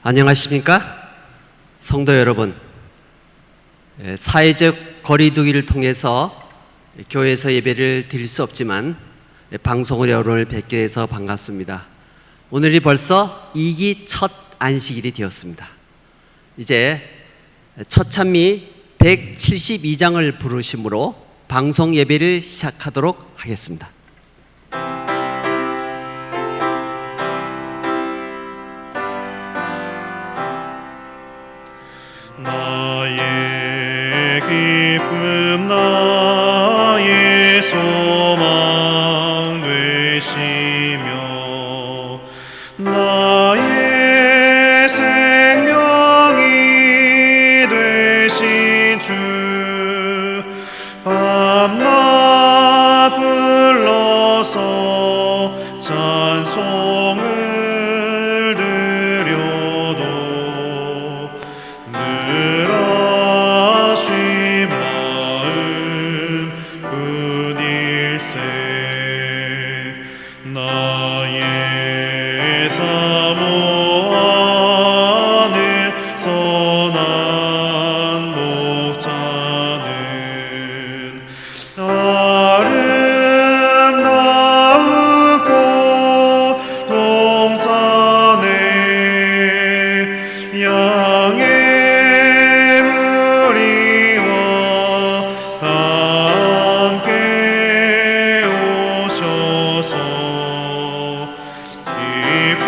안녕하십니까? 성도 여러분, 사회적 거리두기를 통해서 교회에서 예배를 드릴 수 없지만 방송으로 여러분을 뵙게 돼서 반갑습니다. 오늘이 벌써 2기 첫 안식일이 되었습니다. 이제 첫 찬미 172장을 부르심으로 방송 예배를 시작하도록 하겠습니다. 나의 기쁨 나의 소망 되시며 나의 생명이 되신 주 밤낮 불러서 찬송을 드려도 늘 아쉬운 마음 뿐일세. 나의 사모하는 선한 목자는 아름다운 꽃 동산에 양의 무리와 함께 오셔서 기쁨을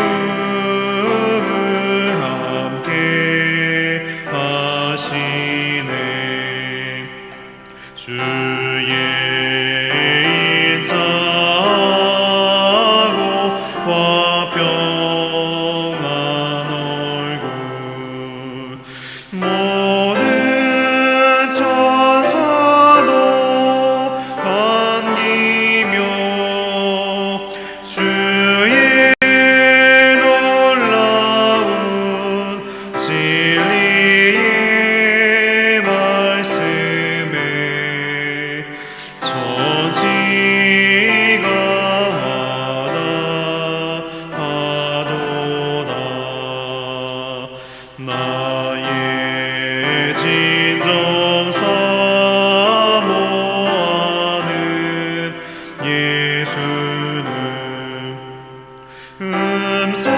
함께 하시네. 주의 인자하고 화평한 얼굴 모든 천사도 반기며 주의 놀라운 진리의 말씀에 천지가 화답하도다. 나의 진정 사모하는 예수는 음성조차도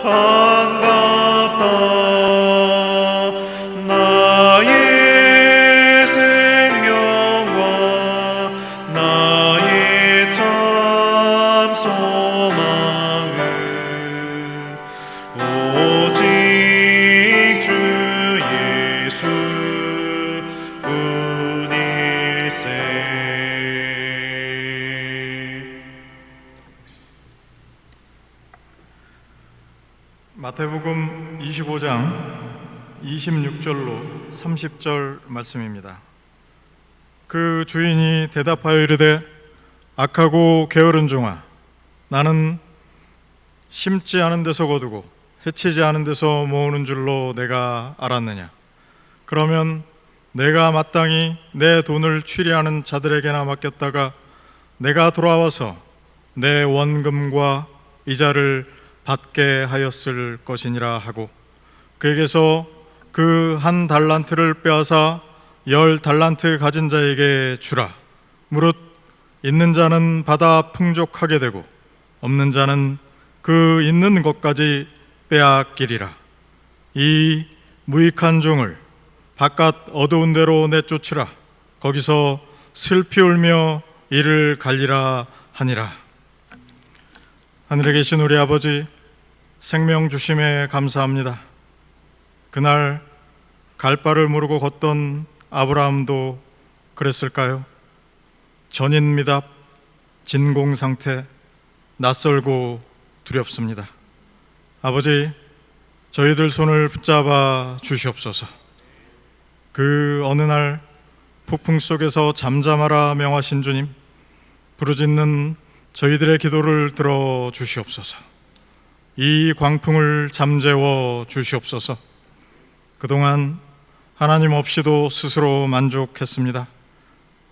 반갑다. 나의 생명과 나의 참 소망은 오직 주 예수 뿐일세. 마태복음 25장 26절로 30절 말씀입니다. 그 주인이 대답하여 이르되 악하고 게으른 종아, 나는 심지 않은 데서 거두고 해치지 않은 데서 모으는 줄로 내가 알았느냐? 그러면 내가 마땅히 내 돈을 취리하는 자들에게나 맡겼다가 내가 돌아와서 내 원금과 이자를 받게 하였을 것이니라 하고, 그에게서 그 한 달란트를 빼앗아 10달란트 가진 자에게 주라. 무릇 있는 자는 받아 풍족하게 되고 없는 자는 그 있는 것까지 빼앗기리라. 이 무익한 종을 바깥 어두운 데로 내쫓으라. 거기서 슬피 울며 이를 갈리라 하니라. 하늘에 계신 우리 아버지, 생명 주심에 감사합니다. 그날 갈 바를 모르고 걷던 아브라함도 그랬을까요? 전인미답, 진공상태, 낯설고 두렵습니다. 아버지, 저희들 손을 붙잡아 주시옵소서. 그 어느 날 폭풍 속에서 잠잠하라 명하신 주님, 부르짖는 저희들의 기도를 들어 주시옵소서. 이 광풍을 잠재워 주시옵소서. 그동안 하나님 없이도 스스로 만족했습니다.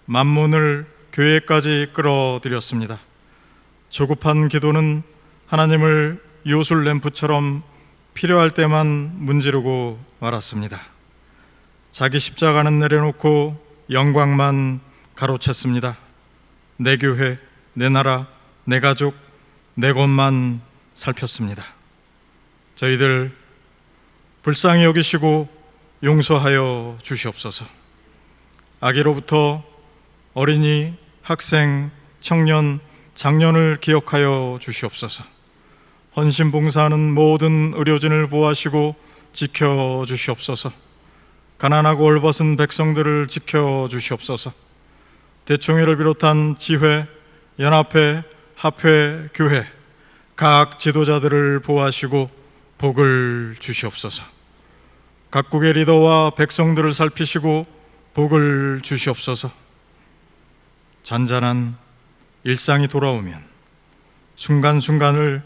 만문을 교회까지 끌어들였습니다. 조급한 기도는 하나님을 요술 램프처럼 필요할 때만 문지르고 말았습니다. 자기 십자가는 내려놓고 영광만 가로챘습니다. 내 교회, 내 나라, 내 가족, 내 것만 살폈습니다. 저희들 불쌍히 여기시고 용서하여 주시옵소서. 아기로부터 어린이, 학생, 청년, 장년을 기억하여 주시옵소서. 헌신봉사하는 모든 의료진을 보호하시고 지켜주시옵소서. 가난하고 헐벗은 백성들을 지켜주시옵소서. 대총회를 비롯한 지회, 연합회, 합회, 교회 각 지도자들을 보호하시고 복을 주시옵소서. 각국의 리더와 백성들을 살피시고 복을 주시옵소서. 잔잔한 일상이 돌아오면 순간순간을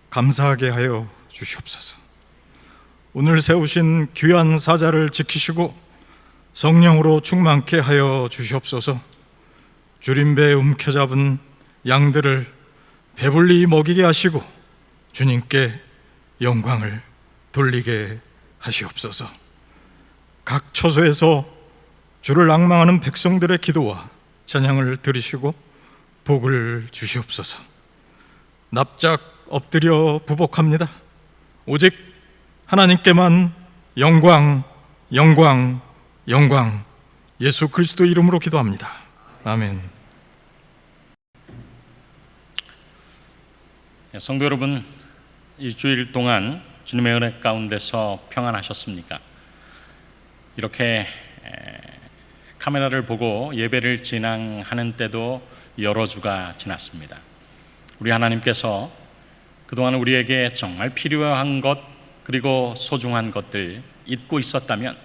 감사하게 하여 주시옵소서. 오늘 세우신 귀한 사자를 지키시고 성령으로 충만케 하여 주시옵소서. 주림배에 움켜잡은 양들을 배불리 먹이게 하시고 주님께 영광을 돌리게 하시옵소서. 각 처소에서 주를 앙망하는 백성들의 기도와 찬양을 들으시고 복을 주시옵소서. 납작 엎드려 부복합니다. 오직 하나님께만 영광, 영광, 영광. 예수 그리스도 이름으로 기도합니다. 아멘. 성도 여러분, 일주일 동안 주님의 은혜 가운데서 평안하셨습니까? 이렇게 카메라를 보고 예배를 진행하는 때도 여러 주가 지났습니다. 우리 하나님께서 그동안 우리에게 정말 필요한 것 그리고 소중한 것들 잊고 있었다면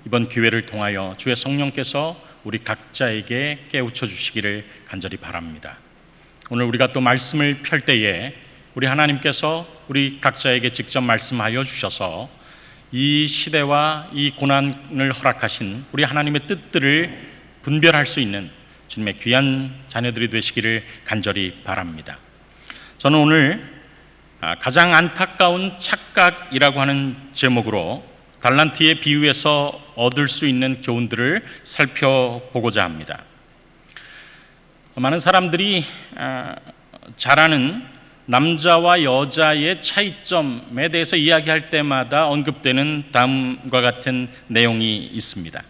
이번 기회를 통하여 주의 성령께서 우리 각자에게 깨우쳐 주시기를 간절히 바랍니다. 오늘 우리가 또 말씀을 펼 때에 우리 하나님께서 우리 각자에게 직접 말씀하여 주셔서 이 시대와 이 고난을 허락하신 우리 하나님의 뜻들을 분별할 수 있는 주님의 귀한 자녀들이 되시기를 간절히 바랍니다. 저는 오늘 가장 안타까운 착각이라고 하는 제목으로 달란트의 비유에서 얻을 수 있는 교훈들을 살펴보고자 합니다. 많은 사람들이 잘 아는 남자와 여자의 차이점에 대해서 이야기할 때마다 언급되는 다음과 같은 내용이 있습니다.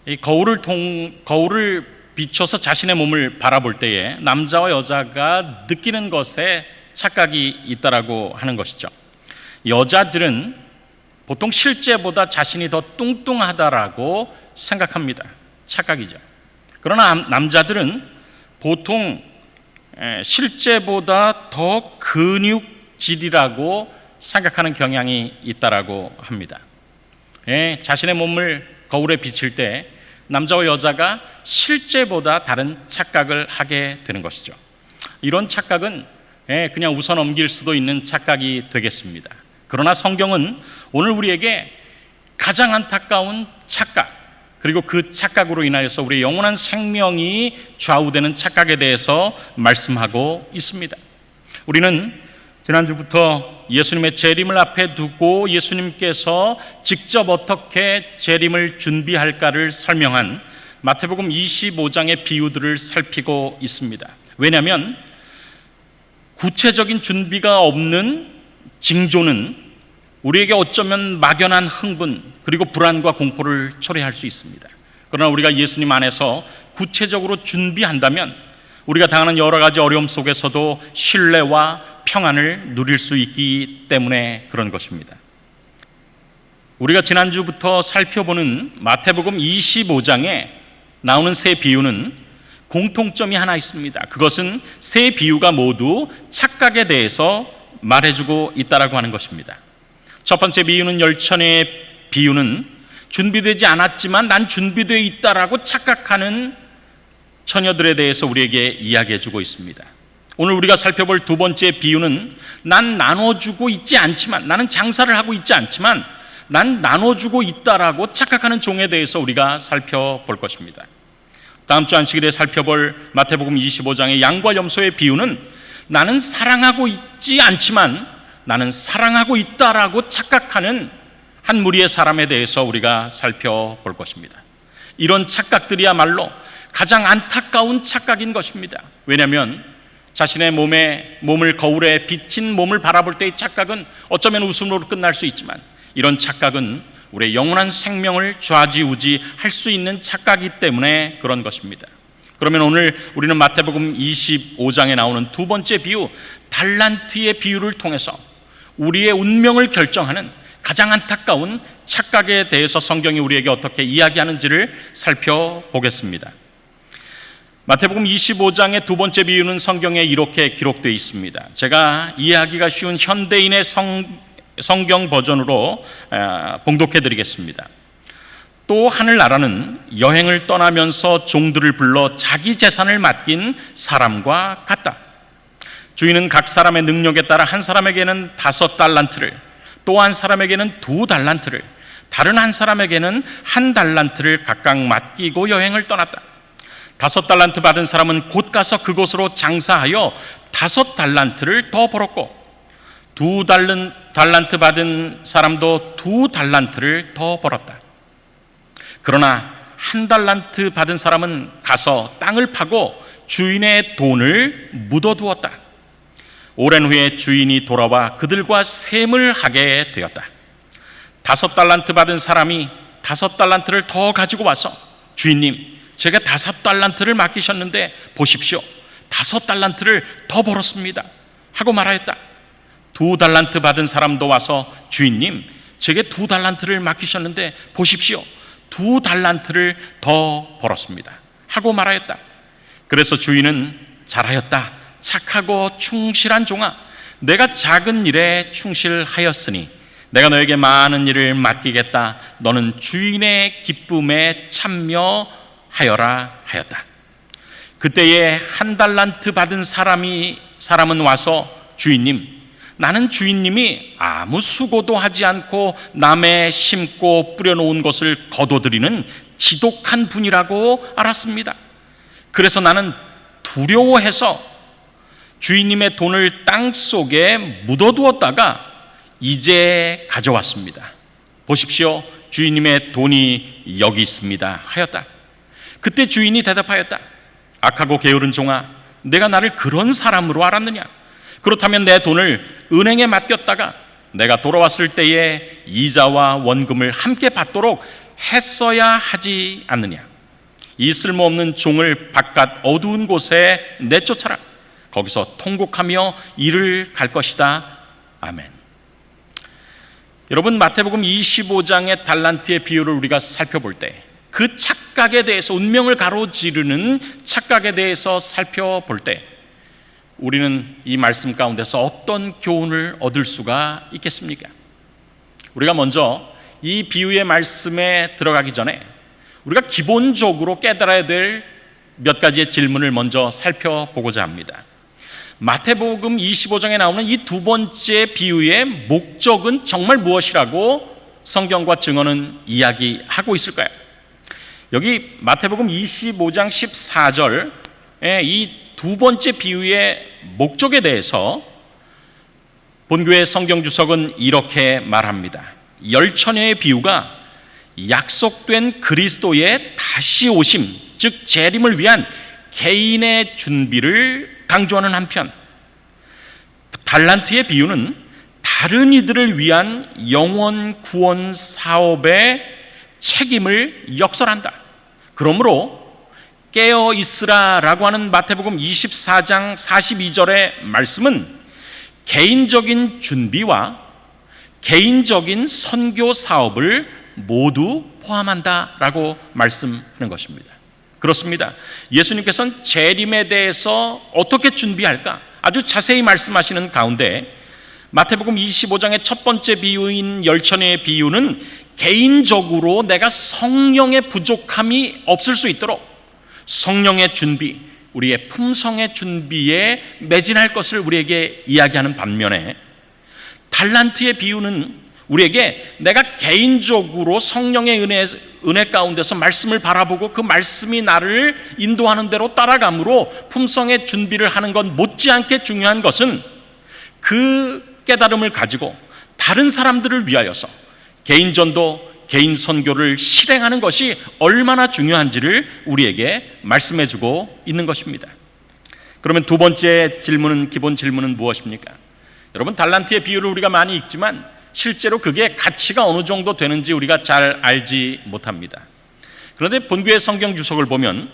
이 거울을 비춰서 자신의 몸을 바라볼 때에 남자와 여자가 느끼는 것에 착각이 있다라고 하는 것이죠. 여자들은 보통 실제보다 자신이 더 뚱뚱하다라고 생각합니다. 착각이죠. 그러나 남자들은 보통 실제보다 더 근육질이라고 생각하는 경향이 있다라고 합니다. 자신의 몸을 거울에 비칠 때 남자와 여자가 실제보다 다른 착각을 하게 되는 것이죠. 이런 착각은 그냥 웃어 넘길 수도 있는 착각이 되겠습니다. 그러나 성경은 오늘 우리에게 가장 안타까운 착각, 그리고 그 착각으로 인하여서 우리의 영원한 생명이 좌우되는 착각에 대해서 말씀하고 있습니다. 우리는 지난주부터 예수님의 재림을 앞에 두고 예수님께서 직접 어떻게 재림을 준비할까를 설명한 마태복음 25장의 비유들을 살피고 있습니다. 왜냐하면 구체적인 준비가 없는 징조는 우리에게 어쩌면 막연한 흥분 그리고 불안과 공포를 초래할 수 있습니다. 그러나 우리가 예수님 안에서 구체적으로 준비한다면 우리가 당하는 여러 가지 어려움 속에서도 신뢰와 평안을 누릴 수 있기 때문에 그런 것입니다. 우리가 지난주부터 살펴보는 마태복음 25장에 나오는 세 비유는 공통점이 하나 있습니다. 그것은 세 비유가 모두 착각에 대해서 말해주고 있다라고 하는 것입니다. 첫 번째 비유는 열천의 비유는 준비되지 않았지만 난 준비되어 있다라고 착각하는 처녀들에 대해서 우리에게 이야기해주고 있습니다. 오늘 우리가 살펴볼 두 번째 비유는 난 나눠주고 있지 않지만, 나는 장사를 하고 있지 않지만 난 나눠주고 있다라고 착각하는 종에 대해서 우리가 살펴볼 것입니다. 다음 주 안식일에 살펴볼 마태복음 25장의 양과 염소의 비유는 나는 사랑하고 있지 않지만 나는 사랑하고 있다라고 착각하는 한 무리의 사람에 대해서 우리가 살펴볼 것입니다. 이런 착각들이야말로 가장 안타까운 착각인 것입니다. 왜냐하면 자신의 몸을 거울에 비친 몸을 바라볼 때의 착각은 어쩌면 웃음으로 끝날 수 있지만 이런 착각은 우리의 영원한 생명을 좌지우지할 수 있는 착각이기 때문에 그런 것입니다. 그러면 오늘 우리는 마태복음 25장에 나오는 두 번째 비유, 달란트의 비유를 통해서 우리의 운명을 결정하는 가장 안타까운 착각에 대해서 성경이 우리에게 어떻게 이야기하는지를 살펴보겠습니다. 마태복음 25장의 두 번째 비유는 성경에 이렇게 기록되어 있습니다. 제가 이해하기가 쉬운 현대인의 성경 버전으로 봉독해 드리겠습니다. 또 하늘나라는 여행을 떠나면서 종들을 불러 자기 재산을 맡긴 사람과 같다. 주인은 각 사람의 능력에 따라 한 사람에게는 5달란트를, 또 한 사람에게는 2달란트를, 다른 한 사람에게는 1달란트를 각각 맡기고 여행을 떠났다. 5달란트 받은 사람은 곧 가서 그곳으로 장사하여 5달란트를 더 벌었고, 2달란트 받은 사람도 2달란트를 더 벌었다. 그러나 1달란트 받은 사람은 가서 땅을 파고 주인의 돈을 묻어두었다. 오랜 후에 주인이 돌아와 그들과 셈을 하게 되었다. 5달란트 받은 사람이 5달란트를 더 가지고 와서 주인님, 제가 5달란트를 맡기셨는데 보십시오, 5달란트를 더 벌었습니다 하고 말하였다. 2달란트 받은 사람도 와서 주인님, 제게 2달란트를 맡기셨는데 보십시오, 2달란트를 더 벌었습니다 하고 말하였다. 그래서 주인은 잘하였다, 착하고 충실한 종아, 내가 작은 일에 충실하였으니 내가 너에게 많은 일을 맡기겠다. 너는 주인의 기쁨에 참여하여라 하였다. 그때에 1달란트 받은 사람은 와서 주인님, 나는 주인님이 아무 수고도 하지 않고 남의 심고 뿌려놓은 것을 거둬들이는 지독한 분이라고 알았습니다. 그래서 나는 두려워해서 주인님의 돈을 땅 속에 묻어두었다가 이제 가져왔습니다. 보십시오, 주인님의 돈이 여기 있습니다 하였다. 그때 주인이 대답하였다. 악하고 게으른 종아, 내가 나를 그런 사람으로 알았느냐? 그렇다면 내 돈을 은행에 맡겼다가 내가 돌아왔을 때에 이자와 원금을 함께 받도록 했어야 하지 않느냐? 이 쓸모없는 종을 바깥 어두운 곳에 내쫓아라. 거기서 통곡하며 이를 갈 것이다. 아멘. 여러분, 마태복음 25장의 달란트의 비유를 우리가 살펴볼 때 그 착각에 대해서, 운명을 가로지르는 착각에 대해서 살펴볼 때 우리는 이 말씀 가운데서 어떤 교훈을 얻을 수가 있겠습니까? 우리가 먼저 이 비유의 말씀에 들어가기 전에 우리가 기본적으로 깨달아야 될 몇 가지의 질문을 먼저 살펴보고자 합니다. 마태복음 25장에 나오는 이 두 번째 비유의 목적은 정말 무엇이라고 성경과 증언은 이야기하고 있을까요? 여기 마태복음 25장 14절에 이 두 번째 비유의 목적에 대해서 본교의 성경 주석은 이렇게 말합니다. 열처녀의 비유가 약속된 그리스도의 다시 오심, 즉 재림을 위한 개인의 준비를 강조하는 한편, 달란트의 비유는 다른 이들을 위한 영원 구원 사업의 책임을 역설한다. 그러므로 깨어 있으라라고 하는 마태복음 24장 42절의 말씀은 개인적인 준비와 개인적인 선교 사업을 모두 포함한다라고 말씀하는 것입니다. 그렇습니다. 예수님께서는 재림에 대해서 어떻게 준비할까 아주 자세히 말씀하시는 가운데 마태복음 25장의 첫 번째 비유인 열처녀의 비유는 개인적으로 내가 성령의 부족함이 없을 수 있도록 성령의 준비, 우리의 품성의 준비에 매진할 것을 우리에게 이야기하는 반면에 달란트의 비유는 우리에게 내가 개인적으로 성령의 은혜 가운데서 말씀을 바라보고 그 말씀이 나를 인도하는 대로 따라감으로 품성의 준비를 하는 것 못지않게 중요한 것은 그 깨달음을 가지고 다른 사람들을 위하여서 개인 전도, 개인 선교를 실행하는 것이 얼마나 중요한지를 우리에게 말씀해주고 있는 것입니다. 그러면 두 번째 질문은, 기본 질문은 무엇입니까? 여러분, 달란트의 비유를 우리가 많이 읽지만 실제로 그게 가치가 어느 정도 되는지 우리가 잘 알지 못합니다. 그런데 본교의 성경 주석을 보면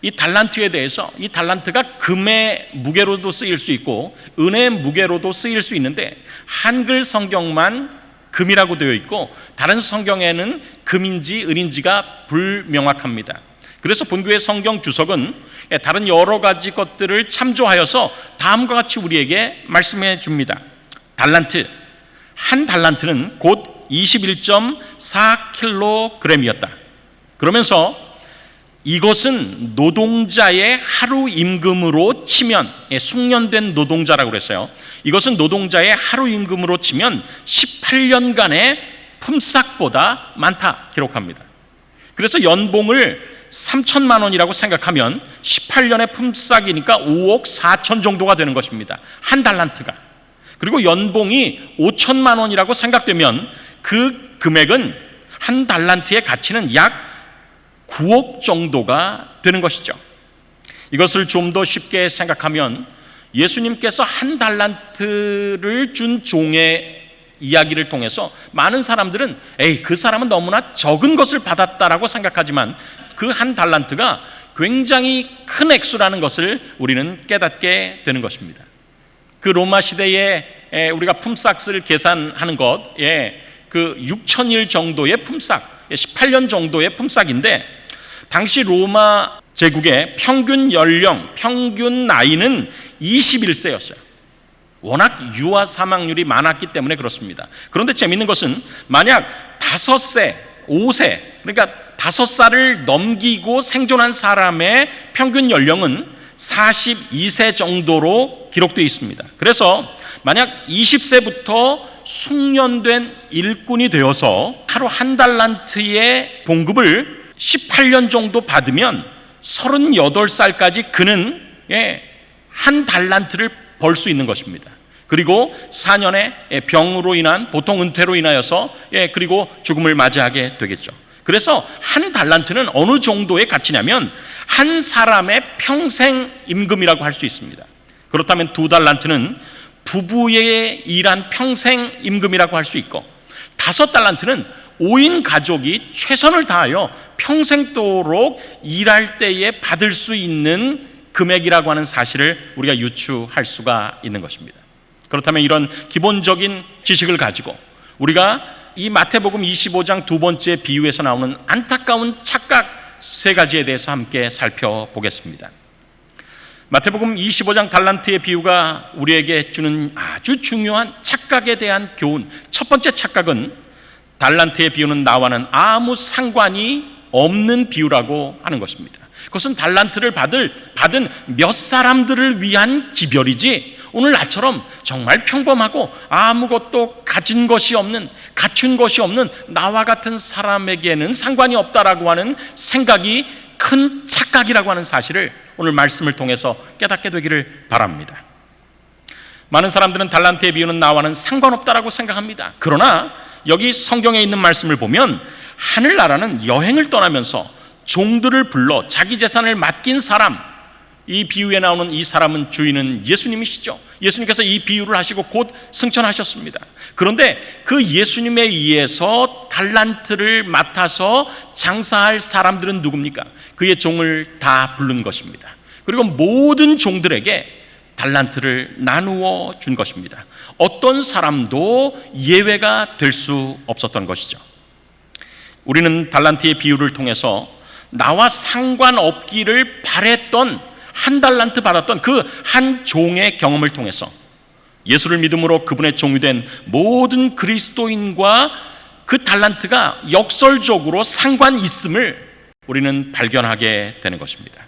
이 달란트에 대해서, 이 달란트가 금의 무게로도 쓰일 수 있고 은혜의 무게로도 쓰일 수 있는데 한글 성경만 금이라고 되어 있고 다른 성경에는 금인지 은인지가 불명확합니다. 그래서 본교의 성경 주석은 다른 여러 가지 것들을 참조하여서 다음과 같이 우리에게 말씀해 줍니다. 달란트, 한 달란트는 곧 21.4kg이었다. 그러면서 이것은 노동자의 하루 임금으로 치면, 숙련된 노동자라고 그랬어요. 이것은 노동자의 하루 임금으로 치면 18년간의 품삯보다 많다 기록합니다. 그래서 연봉을 3천만 원이라고 생각하면 18년의 품삯이니까 5억 4천 정도가 되는 것입니다. 한 달란트가. 그리고 연봉이 5천만 원이라고 생각되면 그 금액은 한 달란트의 가치는 약 9억 정도가 되는 것이죠. 이것을 좀 더 쉽게 생각하면 예수님께서 한 달란트를 준 종의 이야기를 통해서 많은 사람들은 그 사람은 너무나 적은 것을 받았다라고 생각하지만 그 한 달란트가 굉장히 큰 액수라는 것을 우리는 깨닫게 되는 것입니다. 그 로마 시대에 우리가 품삯을 계산하는 것, 그 6천일 정도의 품삯, 18년 정도의 품삯인데 당시 로마 제국의 평균 연령, 평균 나이는 21세였어요. 워낙 유아 사망률이 많았기 때문에 그렇습니다. 그런데 재미있는 것은 만약 5세, 5세, 그러니까 5살을 넘기고 생존한 사람의 평균 연령은 42세 정도로 기록되어 있습니다. 그래서 만약 20세부터 숙련된 일꾼이 되어서 하루 한 달란트의 봉급을 18년 정도 받으면 38살까지 그는 한 달란트를 벌 수 있는 것입니다. 그리고 4년의 병으로 인한 보통 은퇴로 인하여서 그리고 죽음을 맞이하게 되겠죠. 그래서 한 달란트는 어느 정도의 가치냐면 한 사람의 평생 임금이라고 할 수 있습니다. 그렇다면 2달란트는 부부의 일한 평생 임금이라고 할 수 있고 5달란트는 5인 가족이 최선을 다하여 평생도록 일할 때에 받을 수 있는 금액이라고 하는 사실을 우리가 유추할 수가 있는 것입니다. 그렇다면 이런 기본적인 지식을 가지고 우리가 이 마태복음 25장 두 번째 비유에서 나오는 안타까운 착각 3가지에 대해서 함께 살펴보겠습니다. 마태복음 25장 달란트의 비유가 우리에게 주는 아주 중요한 착각에 대한 교훈. 첫 번째 착각은 달란트의 비유는 나와는 아무 상관이 없는 비유라고 하는 것입니다. 그것은 달란트를 받은 몇 사람들을 위한 기별이지 오늘 나처럼 정말 평범하고 아무것도 가진 것이 없는, 갖춘 것이 없는 나와 같은 사람에게는 상관이 없다라고 하는 생각이 큰 착각이라고 하는 사실을 오늘 말씀을 통해서 깨닫게 되기를 바랍니다. 많은 사람들은 달란트의 비유는 나와는 상관없다라고 생각합니다. 그러나 여기 성경에 있는 말씀을 보면 하늘나라는 여행을 떠나면서 종들을 불러 자기 재산을 맡긴 사람, 이 비유에 나오는 이 사람은 주인은 예수님이시죠. 예수님께서 이 비유를 하시고 곧 승천하셨습니다. 그런데 그 예수님에 의해서 달란트를 맡아서 장사할 사람들은 누굽니까? 그의 종을 다 부른 것입니다. 그리고 모든 종들에게 달란트를 나누어 준 것입니다. 어떤 사람도 예외가 될 수 없었던 것이죠. 우리는 달란트의 비유를 통해서 나와 상관없기를 바랬던 한 달란트 받았던 그 한 종의 경험을 통해서 예수를 믿음으로 그분의 종이 된 모든 그리스도인과 그 달란트가 역설적으로 상관이 있음을 우리는 발견하게 되는 것입니다.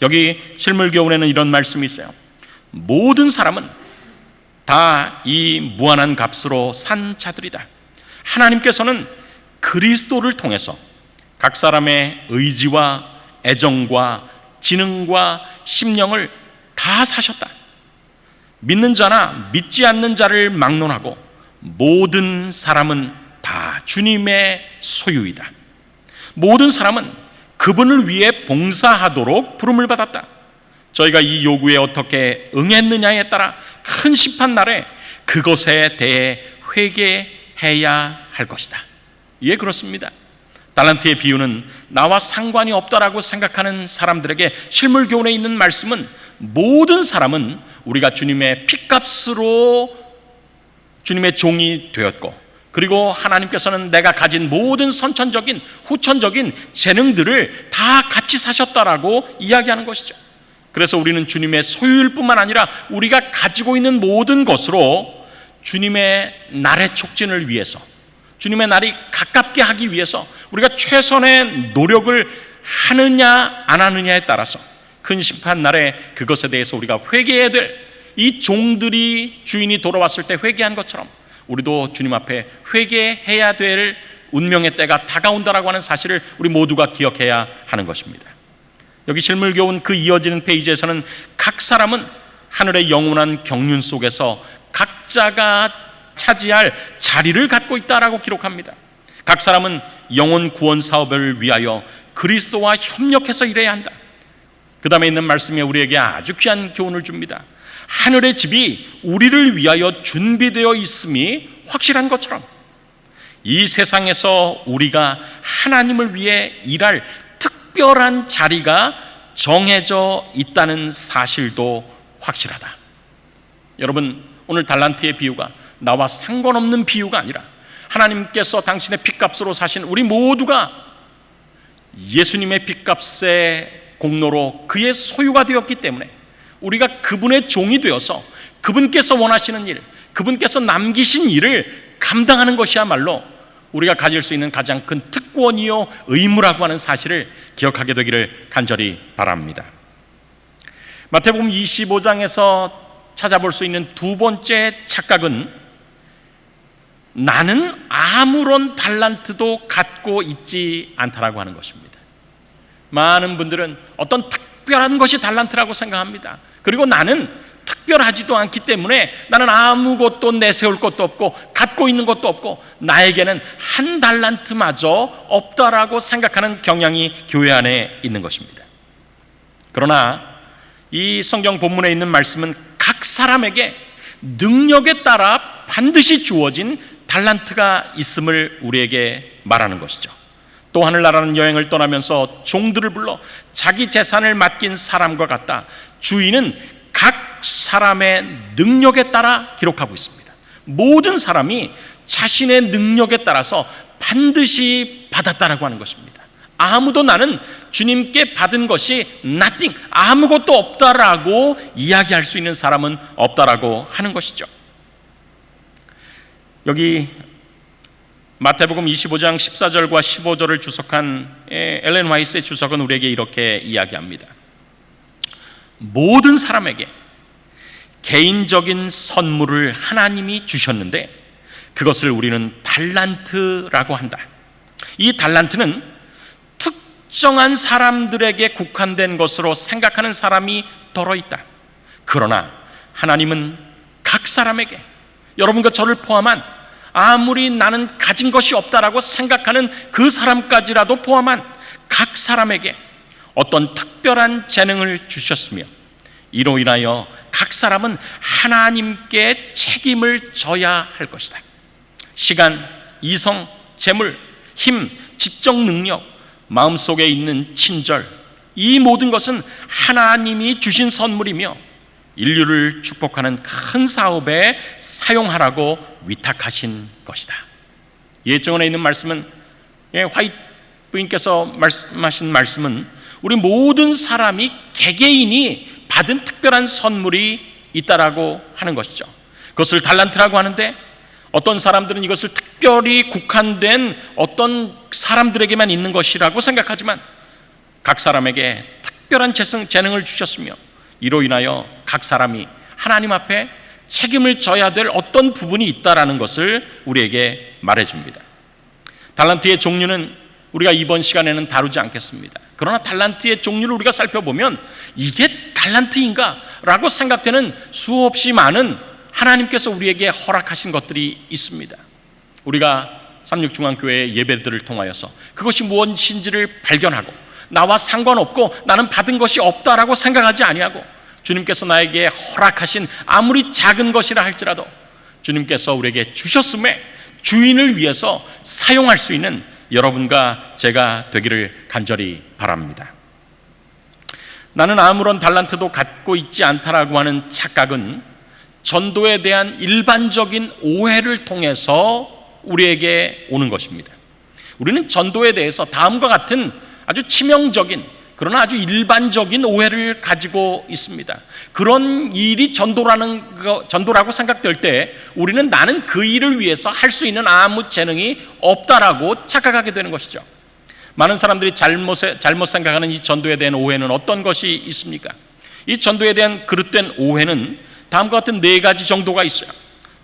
여기 실물교훈에는 이런 말씀이 있어요. 모든 사람은 다 이 무한한 값으로 산 자들이다. 하나님께서는 그리스도를 통해서 각 사람의 의지와 애정과 지능과 심령을 다 사셨다. 믿는 자나 믿지 않는 자를 막론하고 모든 사람은 다 주님의 소유이다. 모든 사람은 그분을 위해 봉사하도록 부름을 받았다. 저희가 이 요구에 어떻게 응했느냐에 따라 큰 심판 날에 그것에 대해 회개해야 할 것이다. 예, 그렇습니다. 달란트의 비유는 나와 상관이 없다라고 생각하는 사람들에게 실물 교훈에 있는 말씀은 모든 사람은 우리가 주님의 핏값으로 주님의 종이 되었고, 그리고 하나님께서는 내가 가진 모든 선천적인 후천적인 재능들을 다 같이 사셨다라고 이야기하는 것이죠. 그래서 우리는 주님의 소유일 뿐만 아니라 우리가 가지고 있는 모든 것으로 주님의 날의 촉진을 위해서, 주님의 날이 가깝게 하기 위해서 우리가 최선의 노력을 하느냐 안 하느냐에 따라서 큰 심판 날에 그것에 대해서 우리가 회개해야 될, 이 종들이 주인이 돌아왔을 때 회개한 것처럼 우리도 주님 앞에 회개해야 될 운명의 때가 다가온다라고 하는 사실을 우리 모두가 기억해야 하는 것입니다. 여기 실물교훈 그 이어지는 페이지에서는 각 사람은 하늘의 영원한 경륜 속에서 각자가 차지할 자리를 갖고 있다라고 기록합니다. 각 사람은 영혼 구원 사업을 위하여 그리스도와 협력해서 일해야 한다. 그 다음에 있는 말씀에 우리에게 아주 귀한 교훈을 줍니다. 하늘의 집이 우리를 위하여 준비되어 있음이 확실한 것처럼 이 세상에서 우리가 하나님을 위해 일할 특별한 자리가 정해져 있다는 사실도 확실하다. 여러분, 오늘 달란트의 비유가 나와 상관없는 비유가 아니라 하나님께서 당신의 핏값으로 사신 우리 모두가 예수님의 핏값의 공로로 그의 소유가 되었기 때문에 우리가 그분의 종이 되어서 그분께서 원하시는 일, 그분께서 남기신 일을 감당하는 것이야말로 우리가 가질 수 있는 가장 큰 특권이요 의무라고 하는 사실을 기억하게 되기를 간절히 바랍니다. 마태복음 25장에서 찾아볼 수 있는 두 번째 착각은 나는 아무런 달란트도 갖고 있지 않다라고 하는 것입니다. 많은 분들은 어떤 특별한 것이 달란트라고 생각합니다. 그리고 나는 특별하지도 않기 때문에 나는 아무것도 내세울 것도 없고 갖고 있는 것도 없고 나에게는 한 달란트마저 없다라고 생각하는 경향이 교회 안에 있는 것입니다. 그러나 이 성경 본문에 있는 말씀은 각 사람에게 능력에 따라 반드시 주어진 달란트가 있음을 우리에게 말하는 것이죠. 또 하늘나라는 여행을 떠나면서 종들을 불러 자기 재산을 맡긴 사람과 같다. 주인은 각 사람의 능력에 따라 기록하고 있습니다. 모든 사람이 자신의 능력에 따라서 반드시 받았다라고 하는 것입니다. 아무도 나는 주님께 받은 것이 nothing, 아무것도 없다라고 이야기할 수 있는 사람은 없다라고 하는 것이죠. 여기 마태복음 25장 14절과 15절을 주석한 엘렌 화이트의 주석은 우리에게 이렇게 이야기합니다. 모든 사람에게 개인적인 선물을 하나님이 주셨는데 그것을 우리는 달란트라고 한다. 이 달란트는 특정한 사람들에게 국한된 것으로 생각하는 사람이 덜어 있다. 그러나 하나님은 각 사람에게, 여러분과 저를 포함한 아무리 나는 가진 것이 없다라고 생각하는 그 사람까지라도 포함한 각 사람에게 어떤 특별한 재능을 주셨으며 이로 인하여 각 사람은 하나님께 책임을 져야 할 것이다. 시간, 이성, 재물, 힘, 지적 능력, 마음속에 있는 친절, 이 모든 것은 하나님이 주신 선물이며 인류를 축복하는 큰 사업에 사용하라고 위탁하신 것이다. 예정원에 있는 말씀은, 화이트 부인께서 말씀하신 말씀은 우리 모든 사람이 개개인이 받은 특별한 선물이 있다라고 하는 것이죠. 그것을 달란트라고 하는데 어떤 사람들은 이것을 특별히 국한된 어떤 사람들에게만 있는 것이라고 생각하지만 각 사람에게 특별한 재능을 주셨으며 이로 인하여 각 사람이 하나님 앞에 책임을 져야 될 어떤 부분이 있다라는 것을 우리에게 말해줍니다. 달란트의 종류는 우리가 이번 시간에는 다루지 않겠습니다. 그러나 달란트의 종류를 우리가 살펴보면 이게 달란트인가? 라고 생각되는 수없이 많은 하나님께서 우리에게 허락하신 것들이 있습니다. 우리가 삼육중앙교회의 예배들을 통하여서 그것이 무엇인지를 발견하고 나와 상관없고 나는 받은 것이 없다라고 생각하지 아니하고 주님께서 나에게 허락하신 아무리 작은 것이라 할지라도 주님께서 우리에게 주셨음에 주인을 위해서 사용할 수 있는 여러분과 제가 되기를 간절히 바랍니다. 나는 아무런 달란트도 갖고 있지 않다라고 하는 착각은 전도에 대한 일반적인 오해를 통해서 우리에게 오는 것입니다. 우리는 전도에 대해서 다음과 같은 아주 치명적인 그러나 아주 일반적인 오해를 가지고 있습니다. 그런 일이 전도라고 생각될 때 우리는 나는 그 일을 위해서 할 수 있는 아무 재능이 없다라고 착각하게 되는 것이죠. 많은 사람들이 잘못 생각하는 이 전도에 대한 오해는 어떤 것이 있습니까? 이 전도에 대한 그릇된 오해는 다음과 같은 4가지 정도가 있어요.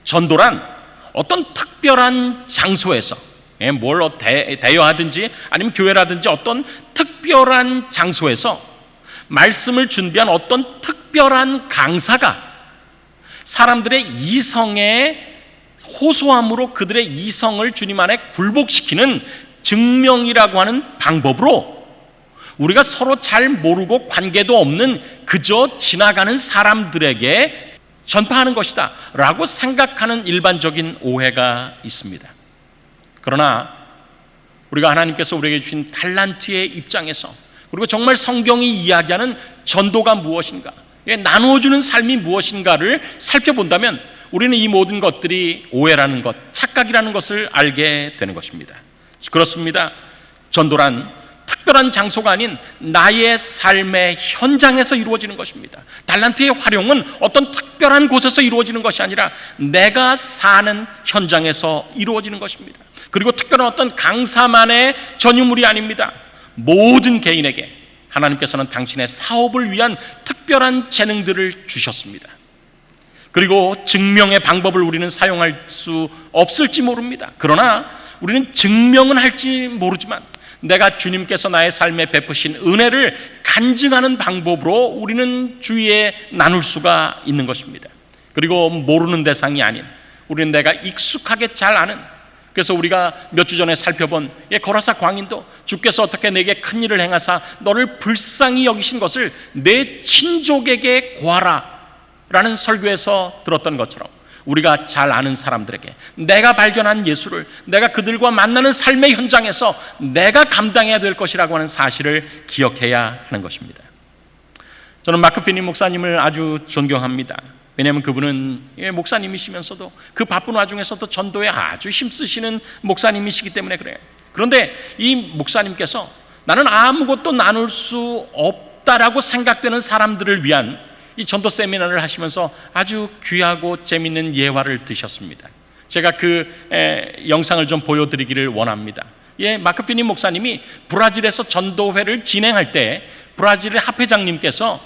전도란 어떤 특별한 장소에서 뭘 대여하든지 아니면 교회라든지 어떤 특별한 장소에서 말씀을 준비한 어떤 특별한 강사가 사람들의 이성에 호소함으로 그들의 이성을 주님 안에 굴복시키는 증명이라고 하는 방법으로 우리가 서로 잘 모르고 관계도 없는 그저 지나가는 사람들에게 전파하는 것이다 라고 생각하는 일반적인 오해가 있습니다. 그러나 우리가 하나님께서 우리에게 주신 달란트의 입장에서 그리고 정말 성경이 이야기하는 전도가 무엇인가, 나누어주는 삶이 무엇인가를 살펴본다면 우리는 이 모든 것들이 오해라는 것, 착각이라는 것을 알게 되는 것입니다. 그렇습니다. 전도란 특별한 장소가 아닌 나의 삶의 현장에서 이루어지는 것입니다. 달란트의 활용은 어떤 특별한 곳에서 이루어지는 것이 아니라 내가 사는 현장에서 이루어지는 것입니다. 그리고 특별한 어떤 강사만의 전유물이 아닙니다. 모든 개인에게 하나님께서는 당신의 사업을 위한 특별한 재능들을 주셨습니다. 그리고 증명의 방법을 우리는 사용할 수 없을지 모릅니다. 그러나 우리는 증명은 할지 모르지만 내가 주님께서 나의 삶에 베푸신 은혜를 간증하는 방법으로 우리는 주위에 나눌 수가 있는 것입니다. 그리고 모르는 대상이 아닌 우리는 내가 익숙하게 잘 아는, 그래서 우리가 몇 주 전에 살펴본 거라사 광인도 주께서 어떻게 내게 큰 일을 행하사 너를 불쌍히 여기신 것을 내 친족에게 고하라 라는 설교에서 들었던 것처럼 우리가 잘 아는 사람들에게 내가 발견한 예수를 내가 그들과 만나는 삶의 현장에서 내가 감당해야 될 것이라고 하는 사실을 기억해야 하는 것입니다. 저는 마크 피니 목사님을 아주 존경합니다. 왜냐하면 그분은 목사님이시면서도 그 바쁜 와중에서도 전도에 아주 힘쓰시는 목사님이시기 때문에 그래요. 그런데 이 목사님께서 나는 아무것도 나눌 수 없다라고 생각되는 사람들을 위한 이 전도 세미나를 하시면서 아주 귀하고 재미있는 예화를 드셨습니다. 제가 그 영상을 좀 보여드리기를 원합니다. 마크 피니 목사님이 브라질에서 전도회를 진행할 때 브라질의 합회장님께서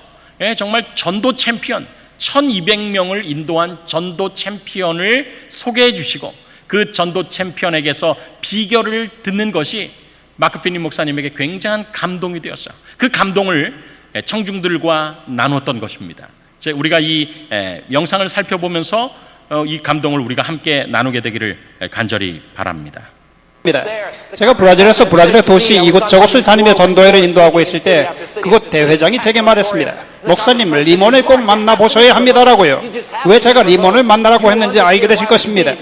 정말 전도 챔피언 1200명을 인도한 전도 챔피언을 소개해 주시고 그 전도 챔피언에게서 비결을 듣는 것이 마크 피니 목사님에게 굉장한 감동이 되었어요. 그 감동을 청중들과 나눴던 것입니다. 우리가 이 영상을 살펴보면서 이 감동을 우리가 함께 나누게 되기를 간절히 바랍니다. 제가 브라질에서 브라질의 도시 이곳저곳을 다니며 전도회를 인도하고 있을 때 그곳 대회장이 제게 말했습니다. 목사님, 리몬을 꼭 만나보셔야 합니다라고요. 왜 제가 리몬을 만나라고 했는지 알게 되실 것입니다.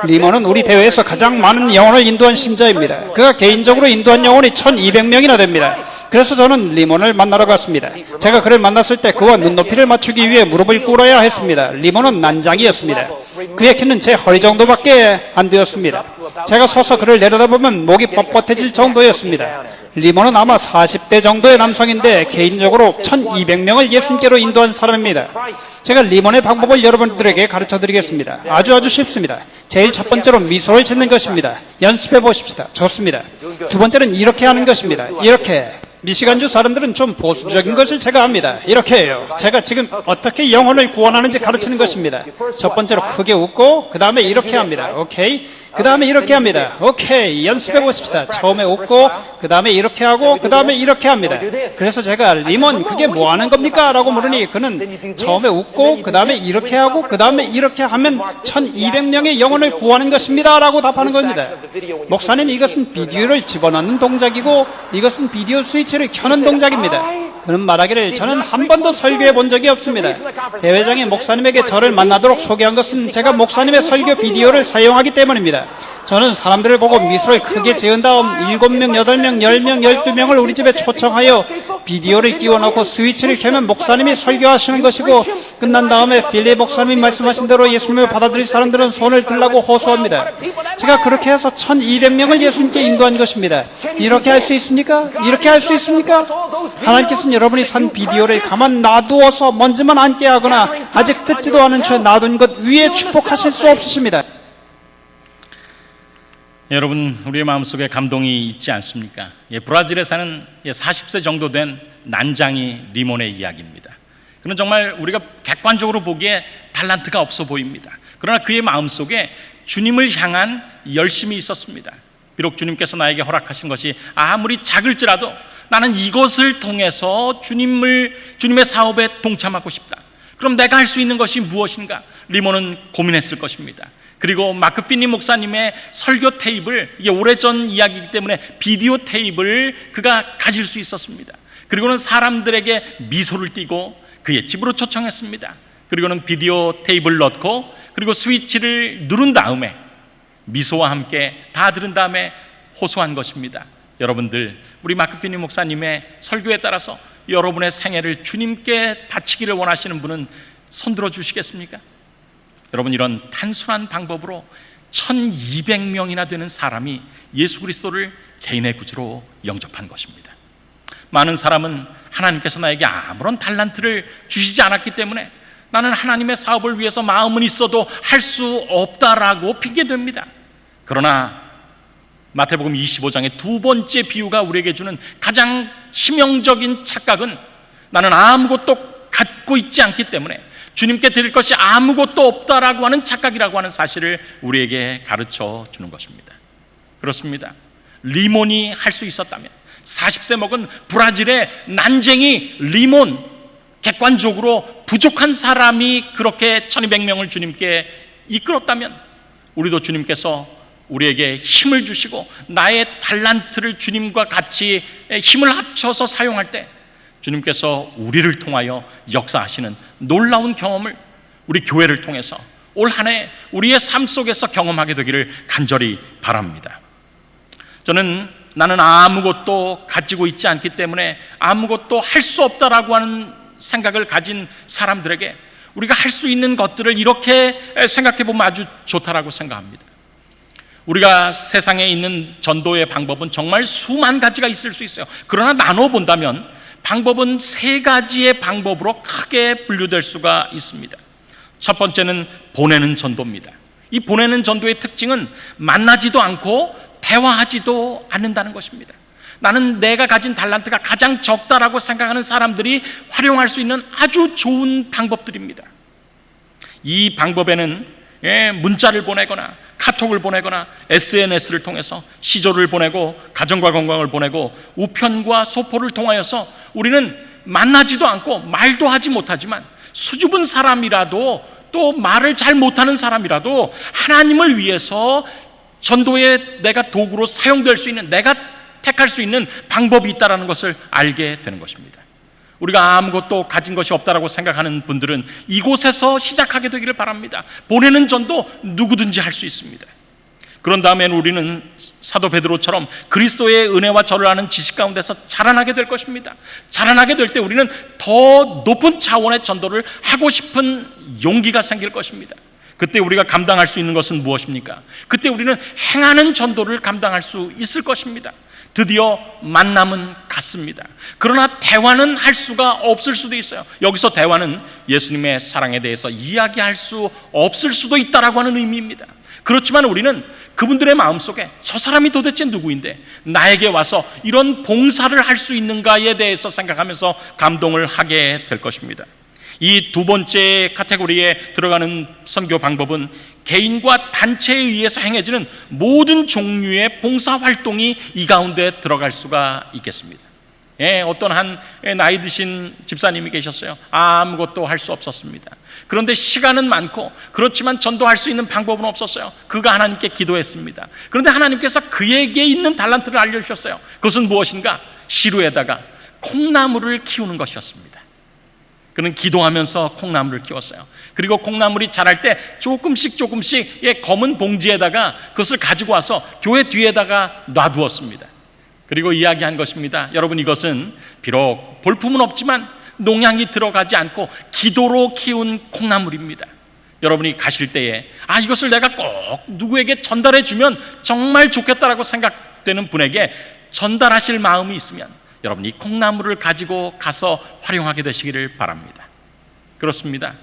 리몬은 우리 대회에서 가장 많은 영혼을 인도한 신자입니다. 그가 개인적으로 인도한 영혼이 1200명이나 됩니다. 그래서 저는 리몬을 만나러 갔습니다. 제가 그를 만났을 때 그와 눈높이를 맞추기 위해 무릎을 꿇어야 했습니다. 리몬은 난장이었습니다. 그의 키는 제 허리 정도밖에 안 되었습니다. 제가 서서 그를 내려다보면 목이 뻣뻣해질 정도였습니다. 리몬은 아마 40대 정도의 남성인데 개인적으로 1200명을 예수님께로 인도한 사람입니다. 제가 리몬의 방법을 여러분들에게 가르쳐 드리겠습니다. 아주 쉽습니다. 제일 첫 번째로 미소를 짓는 것입니다. 연습해 보십시다. 좋습니다. 두 번째는 이렇게 하는 것입니다. 이렇게 미시간주 사람들은 좀 보수적인 것을 제가 압니다. 이렇게 해요. 제가 지금 어떻게 영혼을 구원하는지 가르치는 것입니다. 첫 번째로 크게 웃고 그 다음에 이렇게 합니다. 오케이? 그 다음에 이렇게 합니다. 오케이, 연습해 보십시다. 처음에 웃고 그 다음에 이렇게 하고 그 다음에 이렇게 합니다. 그래서 제가 리몬 그게 뭐 하는 겁니까? 라고 물으니 그는 처음에 웃고 그 다음에 이렇게 하고 그 다음에 이렇게 하면 1200명의 영혼을 구하는 것입니다 라고 답하는 겁니다. 목사님, 이것은 비디오를 집어넣는 동작이고 이것은 비디오 스위치를 켜는 동작입니다. 그는 말하기를 저는 한 번도 설교해 본 적이 없습니다. 대회장이 목사님에게 저를 만나도록 소개한 것은 제가 목사님의 설교 비디오를 사용하기 때문입니다. 저는 사람들을 보고 미소를 크게 지은 다음 7명, 8명, 10명, 12명을 우리 집에 초청하여 비디오를 끼워놓고 스위치를 켜면 목사님이 설교하시는 것이고 끝난 다음에 필립 목사님이 말씀하신 대로 예수님을 받아들일 사람들은 손을 들라고 호소합니다. 제가 그렇게 해서 1200명을 예수님께 인도한 것입니다. 이렇게 할 수 있습니까? 이렇게 할 수 있습니까? 하나님께서는 여러분이 산 비디오를 가만 놔두어서 먼지만 앉게 하거나 아직 듣지도 않은 채 놔둔 것 위에 축복하실 수 없으십니다. 여러분, 우리의 마음속에 감동이 있지 않습니까? 브라질에 사는 40세 정도 된 난장이 리몬의 이야기입니다. 그는 정말 우리가 객관적으로 보기에 달란트가 없어 보입니다. 그러나 그의 마음속에 주님을 향한 열심이 있었습니다. 비록 주님께서 나에게 허락하신 것이 아무리 작을지라도 나는 이것을 통해서 주님의 사업에 동참하고 싶다. 그럼 내가 할 수 있는 것이 무엇인가? 리몬은 고민했을 것입니다. 그리고 마크 피니 목사님의 설교 테이프를, 이게 오래전 이야기이기 때문에 비디오 테이프를 그가 가질 수 있었습니다. 그리고는 사람들에게 미소를 띠고 그의 집으로 초청했습니다. 그리고는 비디오 테이프를 넣고 그리고 스위치를 누른 다음에 미소와 함께 다 들은 다음에 호소한 것입니다. 여러분들, 우리 마크 피니 목사님의 설교에 따라서 여러분의 생애를 주님께 바치기를 원하시는 분은 손들어 주시겠습니까? 여러분, 이런 단순한 방법으로 1200명이나 되는 사람이 예수 그리스도를 개인의 구주로 영접한 것입니다. 많은 사람은 하나님께서 나에게 아무런 달란트를 주시지 않았기 때문에 나는 하나님의 사업을 위해서 마음은 있어도 할 수 없다라고 핑계댑니다. 그러나 마태복음 25장의 두 번째 비유가 우리에게 주는 가장 치명적인 착각은 나는 아무것도 갖고 있지 않기 때문에 주님께 드릴 것이 아무것도 없다라고 하는 착각이라고 하는 사실을 우리에게 가르쳐 주는 것입니다. 그렇습니다. 리몬이 할 수 있었다면, 40세 먹은 브라질의 난쟁이 리몬, 객관적으로 부족한 사람이 그렇게 1200명을 주님께 이끌었다면 우리도 주님께서 우리에게 힘을 주시고 나의 달란트를 주님과 같이 힘을 합쳐서 사용할 때 주님께서 우리를 통하여 역사하시는 놀라운 경험을 우리 교회를 통해서 올 한 해 우리의 삶 속에서 경험하게 되기를 간절히 바랍니다. 저는 나는 아무것도 가지고 있지 않기 때문에 아무것도 할 수 없다라고 하는 생각을 가진 사람들에게 우리가 할 수 있는 것들을 이렇게 생각해 보면 아주 좋다라고 생각합니다. 우리가 세상에 있는 전도의 방법은 정말 수만 가지가 있을 수 있어요. 그러나 나눠본다면 방법은 3가지의 방법으로 크게 분류될 수가 있습니다. 첫 번째는 보내는 전도입니다. 이 보내는 전도의 특징은 만나지도 않고 대화하지도 않는다는 것입니다. 나는 내가 가진 달란트가 가장 적다라고 생각하는 사람들이 활용할 수 있는 아주 좋은 방법들입니다. 이 방법에는 문자를 보내거나 카톡을 보내거나 SNS를 통해서 시조를 보내고 가정과 건강을 보내고 우편과 소포를 통하여서 우리는 만나지도 않고 말도 하지 못하지만 수줍은 사람이라도 또 말을 잘 못하는 사람이라도 하나님을 위해서 전도에 내가 도구로 사용될 수 있는, 내가 택할 수 있는 방법이 있다는 것을 알게 되는 것입니다. 우리가 아무것도 가진 것이 없다라고 생각하는 분들은 이곳에서 시작하게 되기를 바랍니다. 보내는 전도 누구든지 할 수 있습니다. 그런 다음에는 우리는 사도 베드로처럼 그리스도의 은혜와 저를 아는 지식 가운데서 자라나게 될 것입니다. 자라나게 될 때 우리는 더 높은 차원의 전도를 하고 싶은 용기가 생길 것입니다. 그때 우리가 감당할 수 있는 것은 무엇입니까? 그때 우리는 행하는 전도를 감당할 수 있을 것입니다. 드디어 만남은 같습니다. 그러나 대화는 할 수가 없을 수도 있어요. 여기서 대화는 예수님의 사랑에 대해서 이야기할 수 없을 수도 있다라고 하는 의미입니다. 그렇지만 우리는 그분들의 마음속에 저 사람이 도대체 누구인데 나에게 와서 이런 봉사를 할 수 있는가에 대해서 생각하면서 감동을 하게 될 것입니다. 이 두 번째 카테고리에 들어가는 선교 방법은 개인과 단체에 의해서 행해지는 모든 종류의 봉사활동이 이 가운데 들어갈 수가 있겠습니다. 어떤 한 나이 드신 집사님이 계셨어요. 아무것도 할 수 없었습니다. 그런데 시간은 많고 그렇지만 전도할 수 있는 방법은 없었어요. 그가 하나님께 기도했습니다. 그런데 하나님께서 그에게 있는 달란트를 알려주셨어요. 그것은 무엇인가? 시루에다가 콩나물을 키우는 것이었습니다. 그는 기도하면서 콩나물을 키웠어요. 그리고 콩나물이 자랄 때 조금씩 검은 봉지에다가 그것을 가지고 와서 교회 뒤에다가 놔두었습니다. 그리고 이야기한 것입니다. 여러분, 이것은 비록 볼품은 없지만 농약이 들어가지 않고 기도로 키운 콩나물입니다. 여러분이 가실 때에 이것을 내가 꼭 누구에게 전달해 주면 정말 좋겠다라고 생각되는 분에게 전달하실 마음이 있으면 여러분이 콩나물을 가지고 가서 활용하게 되시기를 바랍니다. 그렇습니다.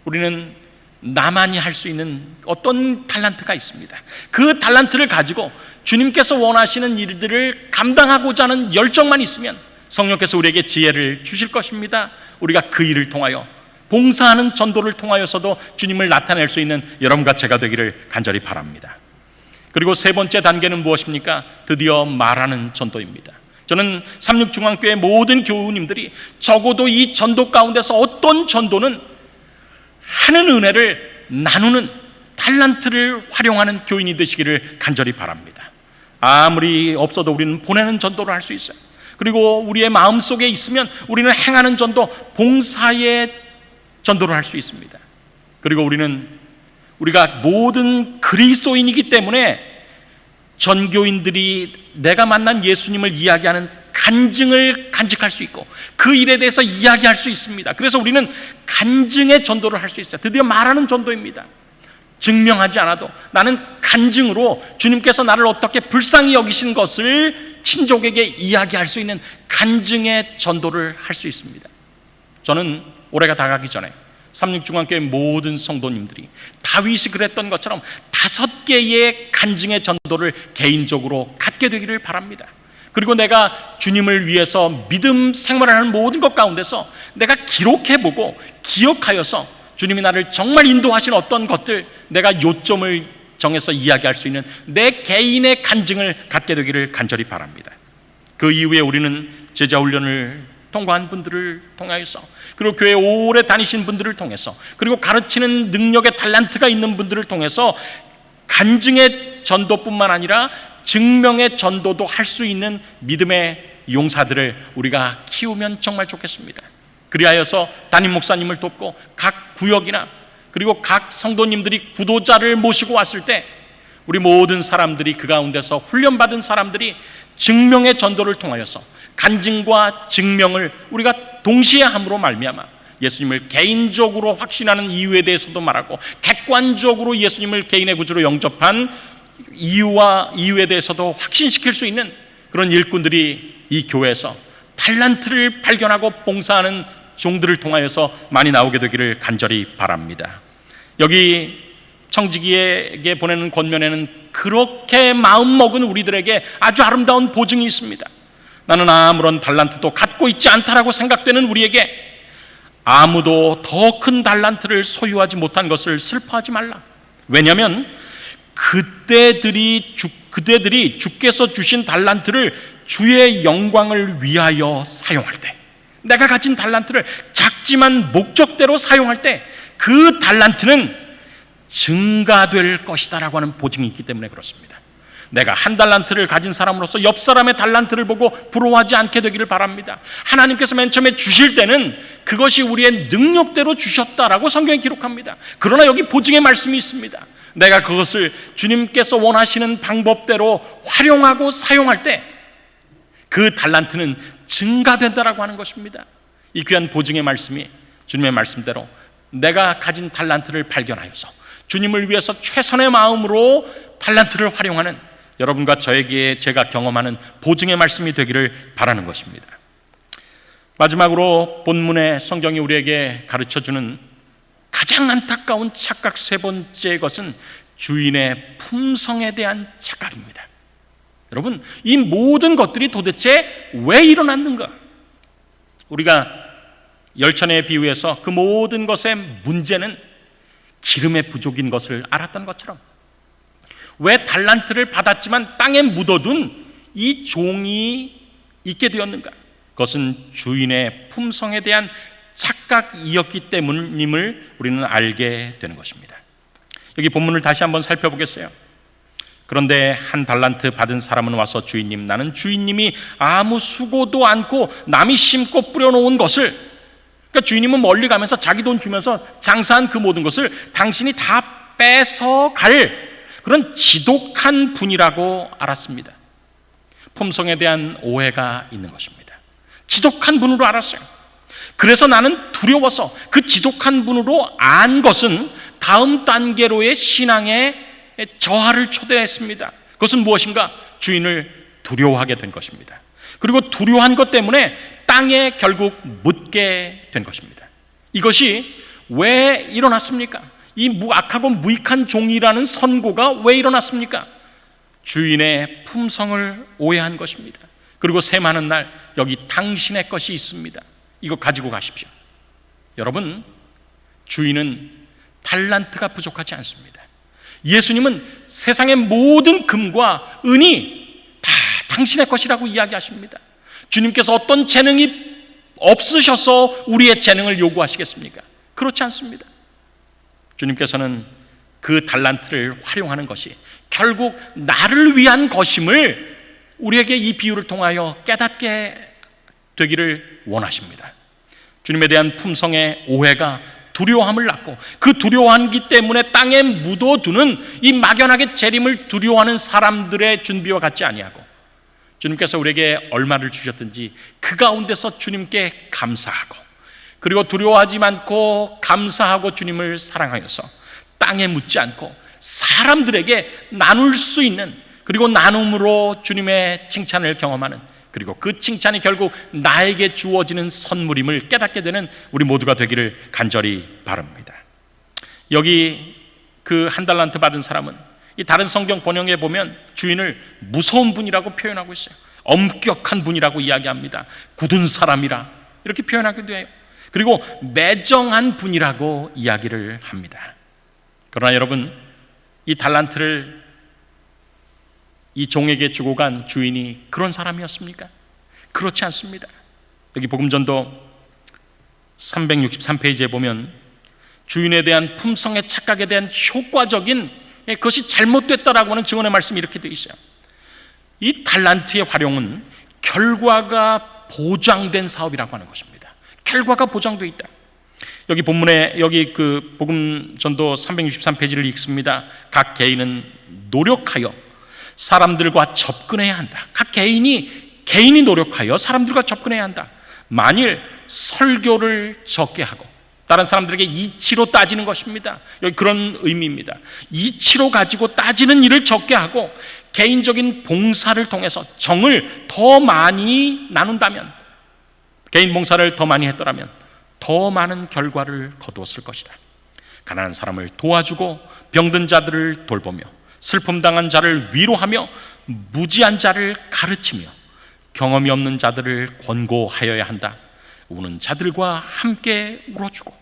우리는 나만이 할 수 있는 어떤 달란트가 있습니다. 그 달란트를 가지고 주님께서 원하시는 일들을 감당하고자 하는 열정만 있으면 성령께서 우리에게 지혜를 주실 것입니다. 우리가 그 일을 통하여 봉사하는 전도를 통하여서도 주님을 나타낼 수 있는 여러분과 제가 되기를 간절히 바랍니다. 그리고 세 번째 단계는 무엇입니까? 드디어 말하는 전도입니다. 저는 삼육중앙교회 모든 교우님들이 적어도 이 전도 가운데서 어떤 전도는 하는 은혜를 나누는 달란트를 활용하는 교인이 되시기를 간절히 바랍니다. 아무리 없어도 우리는 보내는 전도를 할 수 있어요. 그리고 우리의 마음속에 있으면 우리는 행하는 전도, 봉사의 전도를 할 수 있습니다. 그리고 우리가 모든 그리스도인이기 때문에 전교인들이 내가 만난 예수님을 이야기하는 간증을 간직할 수 있고 그 일에 대해서 이야기할 수 있습니다. 그래서 우리는 간증의 전도를 할 수 있어요. 드디어 말하는 전도입니다. 증명하지 않아도 나는 간증으로 주님께서 나를 어떻게 불쌍히 여기신 것을 친족에게 이야기할 수 있는 간증의 전도를 할 수 있습니다. 저는 올해가 다가기 전에 삼육중앙교회 모든 성도님들이 다윗이 그랬던 것처럼 5개의 간증의 전도를 개인적으로 갖게 되기를 바랍니다. 그리고 내가 주님을 위해서 믿음 생활하는 모든 것 가운데서 내가 기록해보고 기억하여서 주님이 나를 정말 인도하신 어떤 것들, 내가 요점을 정해서 이야기할 수 있는 내 개인의 간증을 갖게 되기를 간절히 바랍니다. 그 이후에 우리는 제자훈련을 통과한 분들을 통하여서, 그리고 교회 오래 다니신 분들을 통해서, 그리고 가르치는 능력의 달란트가 있는 분들을 통해서 간증의 전도뿐만 아니라 증명의 전도도 할 수 있는 믿음의 용사들을 우리가 키우면 정말 좋겠습니다. 그리하여서 담임 목사님을 돕고 각 구역이나 그리고 각 성도님들이 구도자를 모시고 왔을 때 우리 모든 사람들이 그 가운데서 훈련받은 사람들이 증명의 전도를 통하여서 간증과 증명을 우리가 동시에 함으로 말미암아 예수님을 개인적으로 확신하는 이유에 대해서도 말하고 객관적으로 예수님을 개인의 구주로 영접한 이유에 대해서도 확신시킬 수 있는 그런 일꾼들이 이 교회에서 달란트를 발견하고 봉사하는 종들을 통하여서 많이 나오게 되기를 간절히 바랍니다. 여기 청지기에게 보내는 권면에는 그렇게 마음먹은 우리들에게 아주 아름다운 보증이 있습니다. 나는 아무런 달란트도 갖고 있지 않다라고 생각되는 우리에게 아무도 더 큰 달란트를 소유하지 못한 것을 슬퍼하지 말라. 왜냐하면 그때들이 주께서 주신 달란트를 주의 영광을 위하여 사용할 때, 내가 가진 달란트를 작지만 목적대로 사용할 때 그 달란트는 증가될 것이다라고 하는 보증이 있기 때문에 그렇습니다. 내가 한 달란트를 가진 사람으로서 옆 사람의 달란트를 보고 부러워하지 않게 되기를 바랍니다. 하나님께서 맨 처음에 주실 때는 그것이 우리의 능력대로 주셨다라고 성경이 기록합니다. 그러나 여기 보증의 말씀이 있습니다. 내가 그것을 주님께서 원하시는 방법대로 활용하고 사용할 때 그 달란트는 증가된다라고 하는 것입니다. 이 귀한 보증의 말씀이 주님의 말씀대로 내가 가진 달란트를 발견하여서 주님을 위해서 최선의 마음으로 달란트를 활용하는 여러분과 저에게 제가 경험하는 보증의 말씀이 되기를 바라는 것입니다. 마지막으로 본문의 성경이 우리에게 가르쳐주는 가장 안타까운 착각 세 번째 것은 주인의 품성에 대한 착각입니다. 여러분, 이 모든 것들이 도대체 왜 일어났는가? 우리가 열천에 비유해서 그 모든 것의 문제는 기름의 부족인 것을 알았던 것처럼, 왜 달란트를 받았지만 땅에 묻어둔 이 종이 있게 되었는가? 그것은 주인의 품성에 대한 착각이었기 때문임을 우리는 알게 되는 것입니다. 여기 본문을 다시 한번 살펴보겠어요. 그런데 한 달란트 받은 사람은 와서 주인님, 나는 주인님이 아무 수고도 않고 남이 심고 뿌려놓은 것을, 그러니까 주인님은 멀리 가면서 자기 돈 주면서 장사한 그 모든 것을 당신이 다 뺏어갈 그런 지독한 분이라고 알았습니다. 품성에 대한 오해가 있는 것입니다. 지독한 분으로 알았어요. 그래서 나는 두려워서 그 지독한 분으로 안 것은 다음 단계로의 신앙의 저하를 초래했습니다. 그것은 무엇인가? 주인을 두려워하게 된 것입니다. 그리고 두려워한 것 때문에 땅에 결국 묻게 된 것입니다. 이것이 왜 일어났습니까? 이 악하고 무익한 종이라는 선고가 왜 일어났습니까? 주인의 품성을 오해한 것입니다. 그리고 셈하는 날, 여기 당신의 것이 있습니다. 이거 가지고 가십시오. 여러분, 주인은 달란트가 부족하지 않습니다. 예수님은 세상의 모든 금과 은이 다 당신의 것이라고 이야기하십니다. 주님께서 어떤 재능이 없으셔서 우리의 재능을 요구하시겠습니까? 그렇지 않습니다. 주님께서는 그 달란트를 활용하는 것이 결국 나를 위한 것임을 우리에게 이 비유를 통하여 깨닫게 되기를 원하십니다. 주님에 대한 품성의 오해가 두려워함을 낳고, 그 두려워하기 때문에 땅에 묻어두는 이 막연하게 재림을 두려워하는 사람들의 준비와 같지 아니하고, 주님께서 우리에게 얼마를 주셨든지 그 가운데서 주님께 감사하고, 그리고 두려워하지 않고 감사하고 주님을 사랑하여서 땅에 묻지 않고 사람들에게 나눌 수 있는, 그리고 나눔으로 주님의 칭찬을 경험하는, 그리고 그 칭찬이 결국 나에게 주어지는 선물임을 깨닫게 되는 우리 모두가 되기를 간절히 바랍니다. 여기 그 한 달란트 받은 사람은 이 다른 성경 번역에 보면 주인을 무서운 분이라고 표현하고 있어요. 엄격한 분이라고 이야기합니다. 굳은 사람이라 이렇게 표현하기도 해요. 그리고 매정한 분이라고 이야기를 합니다. 그러나 여러분, 이 달란트를 이 종에게 주고 간 주인이 그런 사람이었습니까? 그렇지 않습니다. 여기 복음전도 363페이지에 보면 주인에 대한 품성의 착각에 대한 효과적인 그것이 잘못됐다라고 하는 증언의 말씀이 이렇게 되어 있어요. 이 달란트의 활용은 결과가 보장된 사업이라고 하는 것입니다. 결과가 보장되어 있다. 여기 본문에 여기 그 복음전도 363페이지를 읽습니다. 각 개인은 노력하여 사람들과 접근해야 한다. 각 개인이 노력하여 사람들과 접근해야 한다. 만일 설교를 적게 하고, 다른 사람들에게 이치로 따지는 것입니다. 여기 그런 의미입니다. 이치로 가지고 따지는 일을 적게 하고 개인적인 봉사를 통해서 정을 더 많이 나눈다면, 개인 봉사를 더 많이 했더라면 더 많은 결과를 거두었을 것이다. 가난한 사람을 도와주고 병든 자들을 돌보며 슬픔 당한 자를 위로하며 무지한 자를 가르치며 경험이 없는 자들을 권고하여야 한다. 우는 자들과 함께 울어주고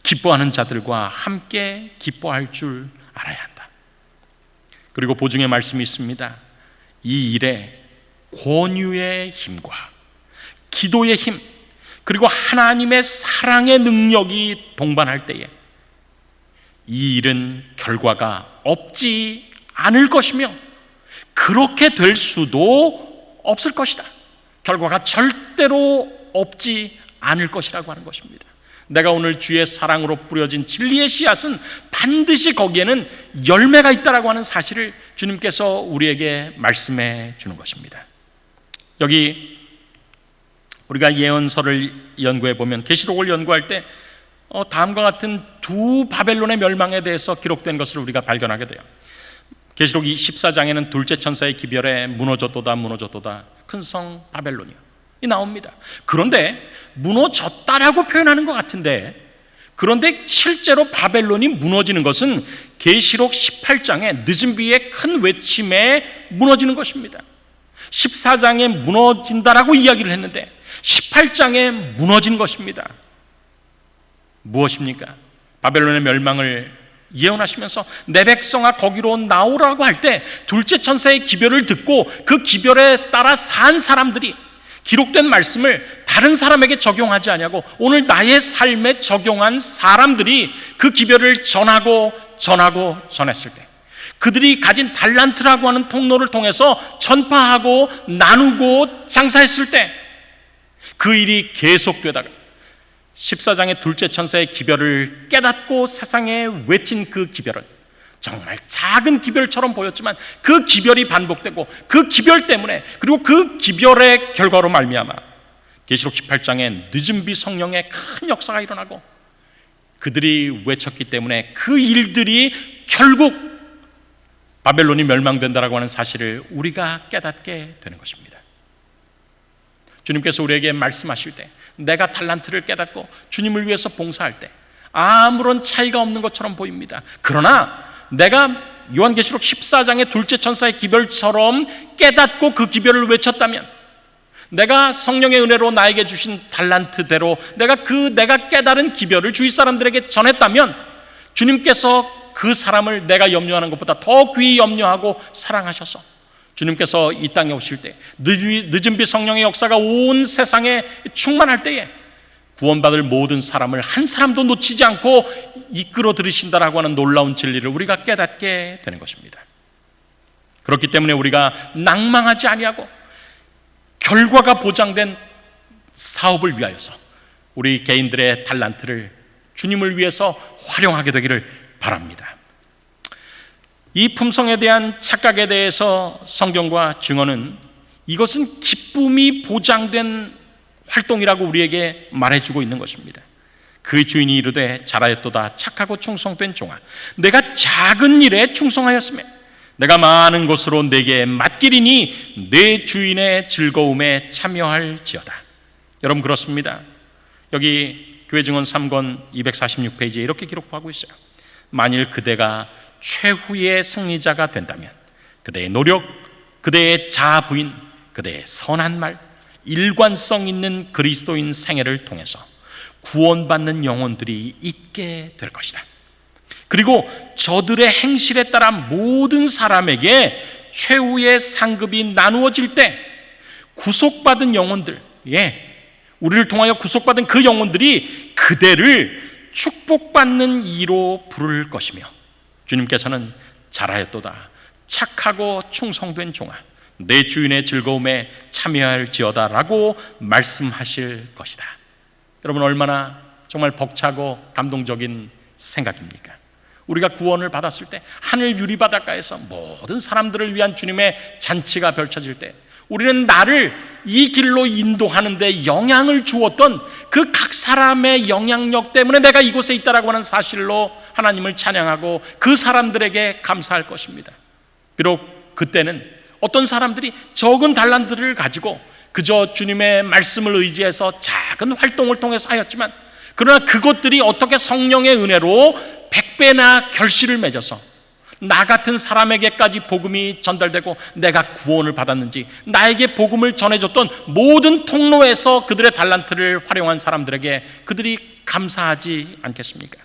기뻐하는 자들과 함께 기뻐할 줄 알아야 한다. 그리고 보증의 말씀이 있습니다. 이 일에 권유의 힘과 기도의 힘, 그리고 하나님의 사랑의 능력이 동반할 때에 이 일은 결과가 없지 않을 것이며 그렇게 될 수도 없을 것이다. 결과가 절대로 없지 않을 것이라고 하는 것입니다. 내가 오늘 주의 사랑으로 뿌려진 진리의 씨앗은 반드시 거기에는 열매가 있다라고 하는 사실을 주님께서 우리에게 말씀해 주는 것입니다. 여기 우리가 예언서를 연구해 보면, 계시록을 연구할 때 다음과 같은 두 바벨론의 멸망에 대해서 기록된 것을 우리가 발견하게 돼요. 계시록 14장에는 둘째 천사의 기별에 무너졌도다 무너졌도다 큰 성 바벨론이요 이 나옵니다. 그런데 무너졌다라고 표현하는 것 같은데 그런데 실제로 바벨론이 무너지는 것은 계시록 18장의 늦은 비의 큰 외침에 무너지는 것입니다. 14장에 무너진다라고 이야기를 했는데 18장에 무너진 것입니다. 무엇입니까? 바벨론의 멸망을 예언하시면서 내 백성아 거기로 나오라고 할 때 둘째 천사의 기별을 듣고 그 기별에 따라 산 사람들이 기록된 말씀을 다른 사람에게 적용하지 아니하고 오늘 나의 삶에 적용한 사람들이 그 기별을 전했을 때 그들이 가진 달란트라고 하는 통로를 통해서 전파하고 나누고 장사했을 때 그 일이 계속되다가 14장의 둘째 천사의 기별을 깨닫고 세상에 외친 그 기별은 정말 작은 기별처럼 보였지만 그 기별이 반복되고 그 기별 때문에 그리고 그 기별의 결과로 말미암아 계시록 18장에 늦은 비 성령의 큰 역사가 일어나고 그들이 외쳤기 때문에 그 일들이 결국 바벨론이 멸망된다라고 하는 사실을 우리가 깨닫게 되는 것입니다. 주님께서 우리에게 말씀하실 때 내가 달란트를 깨닫고 주님을 위해서 봉사할 때 아무런 차이가 없는 것처럼 보입니다. 그러나 내가 요한계시록 14장의 둘째 천사의 기별처럼 깨닫고 그 기별을 외쳤다면 내가 성령의 은혜로 나에게 주신 달란트대로 내가 깨달은 기별을 주위 사람들에게 전했다면 주님께서 그 사람을 내가 염려하는 것보다 더 귀히 염려하고 사랑하셔서 주님께서 이 땅에 오실 때 늦은 비 성령의 역사가 온 세상에 충만할 때에 구원받을 모든 사람을 한 사람도 놓치지 않고 이끌어 들으신다라고 하는 놀라운 진리를 우리가 깨닫게 되는 것입니다. 그렇기 때문에 우리가 낭망하지 아니하고 결과가 보장된 사업을 위하여서 우리 개인들의 달란트를 주님을 위해서 활용하게 되기를 바랍니다. 이 품성에 대한 착각에 대해서 성경과 증언은 이것은 기쁨이 보장된 활동이라고 우리에게 말해주고 있는 것입니다. 그 주인이 이르되 잘하였도다 착하고 충성된 종아 내가 작은 일에 충성하였으며 내가 많은 것으로 내게 맡기리니 내 주인의 즐거움에 참여할지어다. 여러분 그렇습니다. 여기 교회 증언 3권 246페이지에 이렇게 기록하고 있어요. 만일 그대가 최후의 승리자가 된다면 그대의 노력, 그대의 자아 부인, 그대의 선한 말, 일관성 있는 그리스도인 생애를 통해서 구원받는 영혼들이 있게 될 것이다. 그리고 저들의 행실에 따라 모든 사람에게 최후의 상급이 나누어질 때 구속받은 영혼들, 우리를 통하여 구속받은 그 영혼들이 그대를 축복받는 이로 부를 것이며 주님께서는 잘하였도다 착하고 충성된 종아 내 주인의 즐거움에 참여할지어다 라고 말씀하실 것이다. 여러분 얼마나 정말 벅차고 감동적인 생각입니까? 우리가 구원을 받았을 때 하늘 유리바닷가에서 모든 사람들을 위한 주님의 잔치가 펼쳐질 때 우리는 나를 이 길로 인도하는 데 영향을 주었던 그 각 사람의 영향력 때문에 내가 이곳에 있다라고 하는 사실로 하나님을 찬양하고 그 사람들에게 감사할 것입니다. 비록 그때는 어떤 사람들이 적은 달란트를 가지고 그저 주님의 말씀을 의지해서 작은 활동을 통해서 하였지만 그러나 그것들이 어떻게 성령의 은혜로 100배나 결실을 맺어서 나 같은 사람에게까지 복음이 전달되고 내가 구원을 받았는지 나에게 복음을 전해줬던 모든 통로에서 그들의 달란트를 활용한 사람들에게 그들이 감사하지 않겠습니까?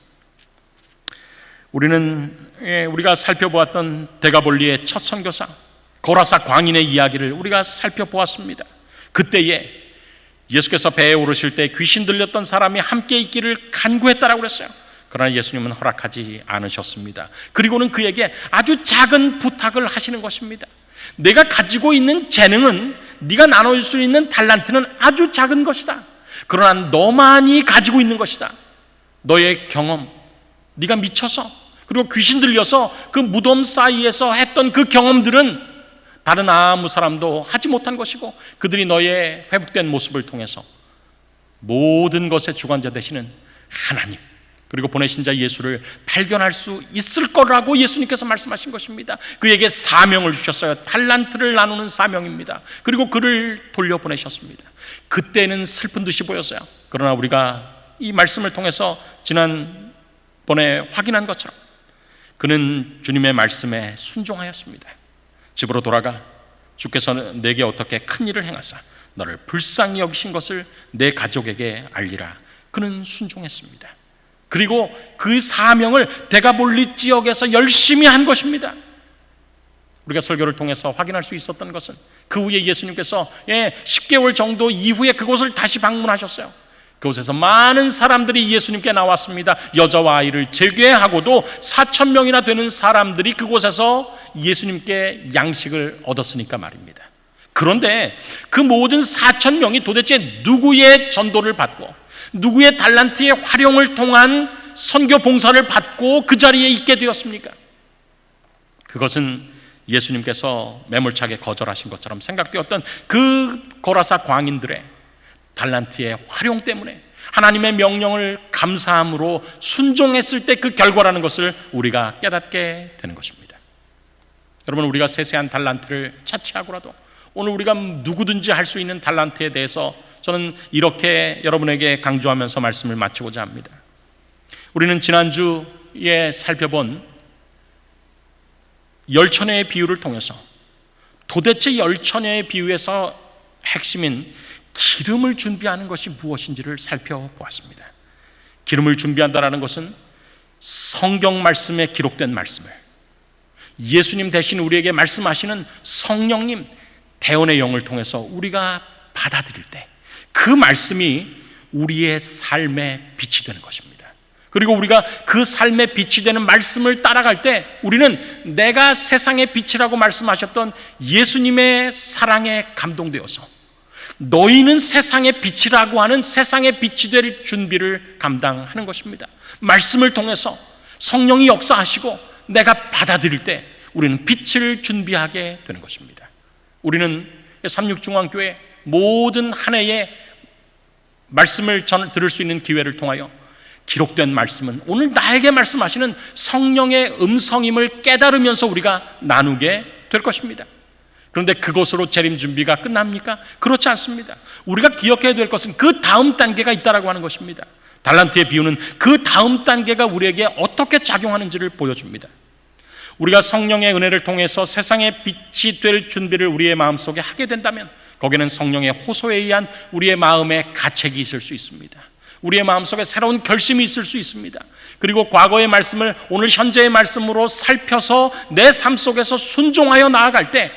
우리가 살펴보았던 데가볼리의 첫 선교사 고라사 광인의 이야기를 우리가 살펴보았습니다. 그때에 예수께서 배에 오르실 때 귀신 들렸던 사람이 함께 있기를 간구했다라고 그랬어요. 그러나 예수님은 허락하지 않으셨습니다. 그리고는 그에게 아주 작은 부탁을 하시는 것입니다. 내가 가지고 있는 재능은 네가 나눌 수 있는 달란트는 아주 작은 것이다. 그러나 너만이 가지고 있는 것이다. 너의 경험, 네가 미쳐서 그리고 귀신 들려서 그 무덤 사이에서 했던 그 경험들은 다른 아무 사람도 하지 못한 것이고 그들이 너의 회복된 모습을 통해서 모든 것의 주관자 되시는 하나님 그리고 보내신 자 예수를 발견할 수 있을 거라고 예수님께서 말씀하신 것입니다. 그에게 사명을 주셨어요. 달란트를 나누는 사명입니다. 그리고 그를 돌려보내셨습니다. 그때는 슬픈 듯이 보였어요. 그러나 우리가 이 말씀을 통해서 지난번에 확인한 것처럼 그는 주님의 말씀에 순종하였습니다. 집으로 돌아가 주께서 내게 어떻게 큰 일을 행하사 너를 불쌍히 여기신 것을 내 가족에게 알리라. 그는 순종했습니다. 그리고 그 사명을 데가볼리 지역에서 열심히 한 것입니다. 우리가 설교를 통해서 확인할 수 있었던 것은 그 후에 예수님께서 10개월 정도 이후에 그곳을 다시 방문하셨어요. 그곳에서 많은 사람들이 예수님께 나왔습니다. 여자와 아이를 제외하고도 4,000명이나 되는 사람들이 그곳에서 예수님께 양식을 얻었으니까 말입니다. 그런데 그 모든 4,000명이 도대체 누구의 전도를 받고 누구의 달란트의 활용을 통한 선교 봉사를 받고 그 자리에 있게 되었습니까? 그것은 예수님께서 매몰차게 거절하신 것처럼 생각되었던 그 고라사 광인들의 달란트의 활용 때문에 하나님의 명령을 감사함으로 순종했을 때 그 결과라는 것을 우리가 깨닫게 되는 것입니다. 여러분, 우리가 세세한 달란트를 차치하고라도 오늘 우리가 누구든지 할 수 있는 달란트에 대해서 저는 이렇게 여러분에게 강조하면서 말씀을 마치고자 합니다. 우리는 지난주에 살펴본 열처녀의 비유를 통해서 도대체 열처녀의 비유에서 핵심인 기름을 준비하는 것이 무엇인지를 살펴보았습니다. 기름을 준비한다는 것은 성경 말씀에 기록된 말씀을 예수님 대신 우리에게 말씀하시는 성령님 대언의 영을 통해서 우리가 받아들일 때 그 말씀이 우리의 삶의 빛이 되는 것입니다. 그리고 우리가 그 삶의 빛이 되는 말씀을 따라갈 때 우리는 내가 세상의 빛이라고 말씀하셨던 예수님의 사랑에 감동되어서 너희는 세상의 빛이라고 하는 세상의 빛이 될 준비를 감당하는 것입니다. 말씀을 통해서 성령이 역사하시고 내가 받아들일 때 우리는 빛을 준비하게 되는 것입니다. 우리는 삼육중앙교회 모든 한 해의 말씀을 들을 수 있는 기회를 통하여 기록된 말씀은 오늘 나에게 말씀하시는 성령의 음성임을 깨달으면서 우리가 나누게 될 것입니다. 그런데 그것으로 재림 준비가 끝납니까? 그렇지 않습니다. 우리가 기억해야 될 것은 그 다음 단계가 있다라고 하는 것입니다. 달란트의 비유는 그 다음 단계가 우리에게 어떻게 작용하는지를 보여줍니다. 우리가 성령의 은혜를 통해서 세상의 빛이 될 준비를 우리의 마음속에 하게 된다면 거기는 성령의 호소에 의한 우리의 마음에 가책이 있을 수 있습니다. 우리의 마음속에 새로운 결심이 있을 수 있습니다. 그리고 과거의 말씀을 오늘 현재의 말씀으로 살펴서 내 삶 속에서 순종하여 나아갈 때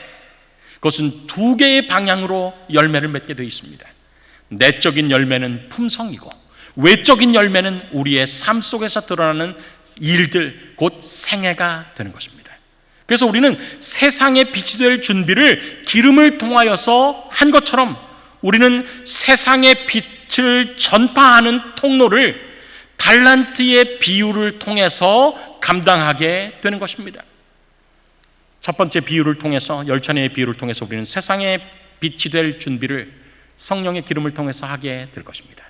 그것은 두 개의 방향으로 열매를 맺게 되어 있습니다. 내적인 열매는 품성이고 외적인 열매는 우리의 삶 속에서 드러나는 일들, 곧 생애가 되는 것입니다. 그래서 우리는 세상의 빛이 될 준비를 기름을 통하여서 한 것처럼 우리는 세상의 빛을 전파하는 통로를 달란트의 비유를 통해서 감당하게 되는 것입니다. 첫 번째 비유를 통해서, 열처녀의 비유를 통해서 우리는 세상의 빛이 될 준비를 성령의 기름을 통해서 하게 될 것입니다.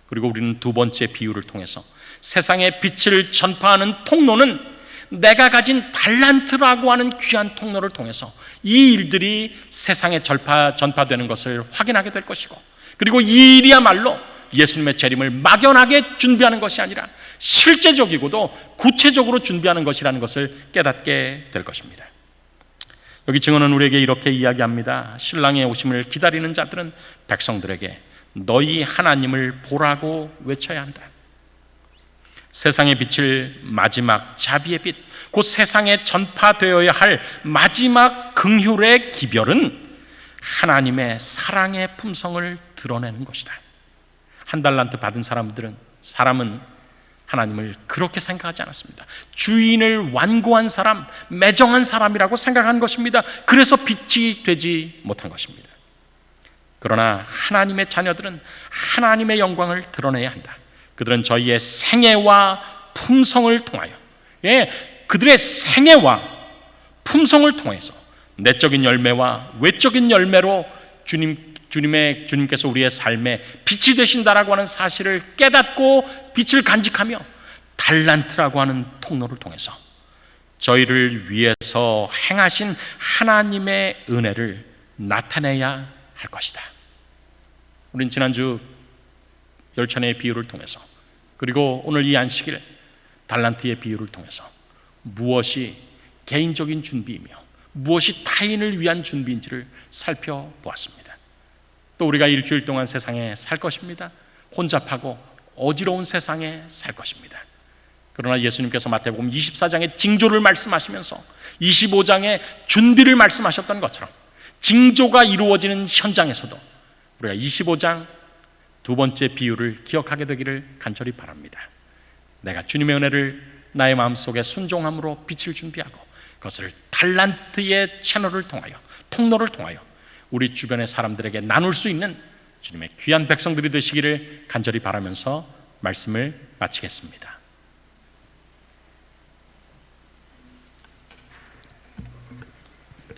그리고 우리는 두 번째 비유를 통해서 세상의 빛을 전파하는 통로는 내가 가진 달란트라고 하는 귀한 통로를 통해서 이 일들이 세상에 전파되는 것을 확인하게 될 것이고, 그리고 이 일이야말로 예수님의 재림을 막연하게 준비하는 것이 아니라 실제적이고도 구체적으로 준비하는 것이라는 것을 깨닫게 될 것입니다. 여기 증언은 우리에게 이렇게 이야기합니다. 신랑의 오심을 기다리는 자들은 백성들에게 너희 하나님을 보라고 외쳐야 한다. 세상에 비칠 마지막 자비의 빛, 곧 세상에 전파되어야 할 마지막 긍휼의 기별은 하나님의 사랑의 품성을 드러내는 것이다. 한 달란트 받은 사람은 하나님을 그렇게 생각하지 않았습니다. 주인을 완고한 사람, 매정한 사람이라고 생각한 것입니다. 그래서 빛이 되지 못한 것입니다. 그러나 하나님의 자녀들은 하나님의 영광을 드러내야 한다. 그들은 저희의 생애와 품성을 통하여, 그들의 생애와 품성을 통해서 내적인 열매와 외적인 열매로 주님께서 우리의 삶에 빛이 되신다라고 하는 사실을 깨닫고 빛을 간직하며 달란트라고 하는 통로를 통해서 저희를 위해서 행하신 하나님의 은혜를 나타내야 할 것이다. 우린 지난주 열처녀의 비유를 통해서 그리고 오늘 이 안식일 달란트의 비유를 통해서 무엇이 개인적인 준비이며 무엇이 타인을 위한 준비인지를 살펴보았습니다. 또 우리가 일주일 동안 세상에 살 것입니다. 혼잡하고 어지러운 세상에 살 것입니다. 그러나 예수님께서 마태복음 24장의 징조를 말씀하시면서 25장의 준비를 말씀하셨던 것처럼 징조가 이루어지는 현장에서도 우리가 25장 두 번째 비유를 기억하게 되기를 간절히 바랍니다. 내가 주님의 은혜를 나의 마음속에 순종함으로 빛을 준비하고 그것을 달란트의 채널을 통하여, 통로를 통하여 우리 주변의 사람들에게 나눌 수 있는 주님의 귀한 백성들이 되시기를 간절히 바라면서 말씀을 마치겠습니다.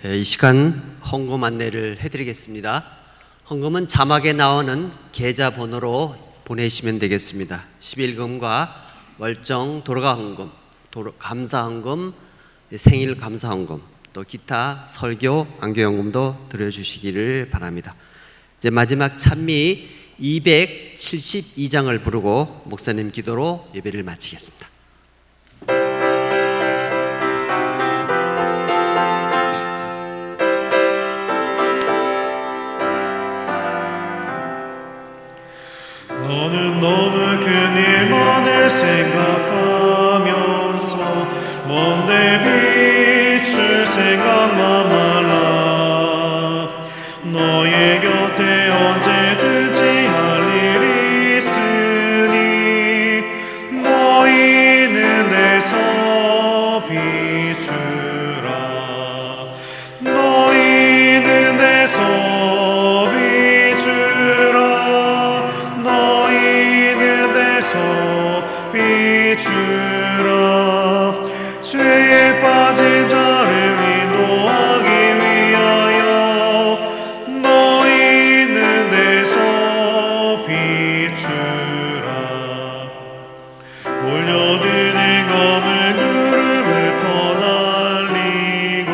이 시간 헌금 안내를 해드리겠습니다. 헌금은 자막에 나오는 계좌번호로 보내시면 되겠습니다. 11금과 월정 도로가 헌금, 감사헌금, 생일 감사헌금, 또 기타 설교 안교연금도 드려주시기를 바랍니다. 이제 마지막 찬미 272장을 부르고 목사님 기도로 예배를 마치겠습니다. 너는 너무 큰 일만을 생각하면서 먼데 비출 생각만 말라. 너의 곁에 언제든지 할 일이 있으니 너희 있는 데서 비추라. 너희 있는 데서 비추라. 죄에 빠진 자를 인도하기 위하여 너희 있는 데서 비추라. 몰려드는 검은 구름을 떠날리고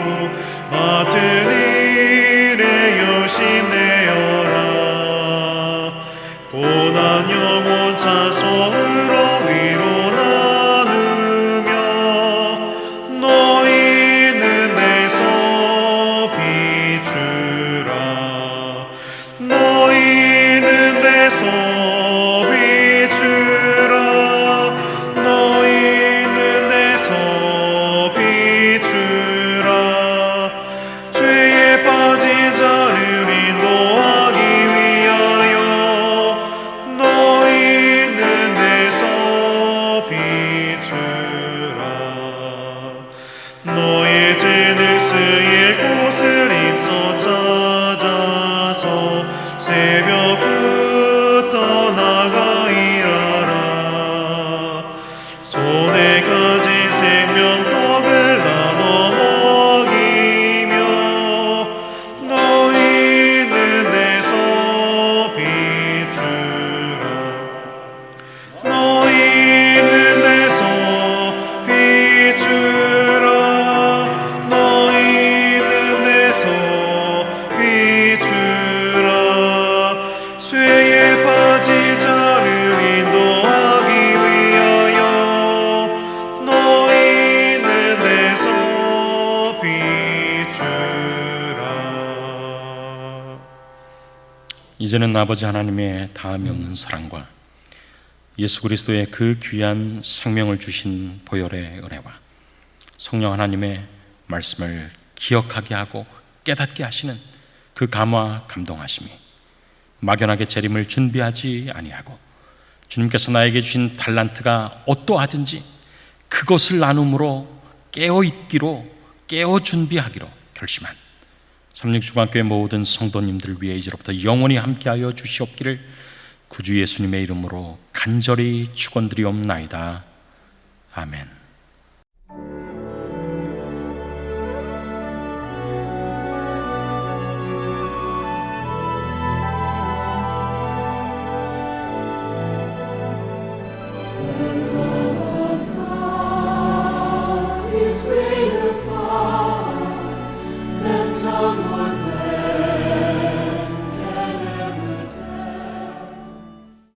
맡은 일에 열심내어라. 고난 영혼 찬송으로 위로 나누며 너희 있는 데서 비추라. 너희 있는 데서 비추라. 너희 있는 데서 비추라. 죄에 빠진 자를 인도하기 위하여 너희 있는 데서 비추라. 너의 죄를 쓰일 곳을 힘써 찾아서 새벽부터 나가 일하라. 손에 가진 생명떡을 나눠 먹이며 너희 있는 데서 비추라. 너희 있는 데서 비추라. 너희 있는 데서 비추라. 죄에 빠진 자를 인도하기 위하여 너희 있는 데서 비추라. 이제는 아버지 하나님의 다함이 없는 사랑과 예수 그리스도의 그 귀한 생명을 주신 보혈의 은혜와 성령 하나님의 말씀을 기억하게 하고 깨닫게 하시는 그 감화 감동하심이 막연하게 재림을 준비하지 아니하고 주님께서 나에게 주신 달란트가 어떠하든지 그것을 나눔으로 깨어있기로 깨어 준비하기로 결심한 삼육중앙교회 모든 성도님들 위해 이제로부터 영원히 함께하여 주시옵기를 구주 예수님의 이름으로 간절히 축원드리옵나이다. 아멘.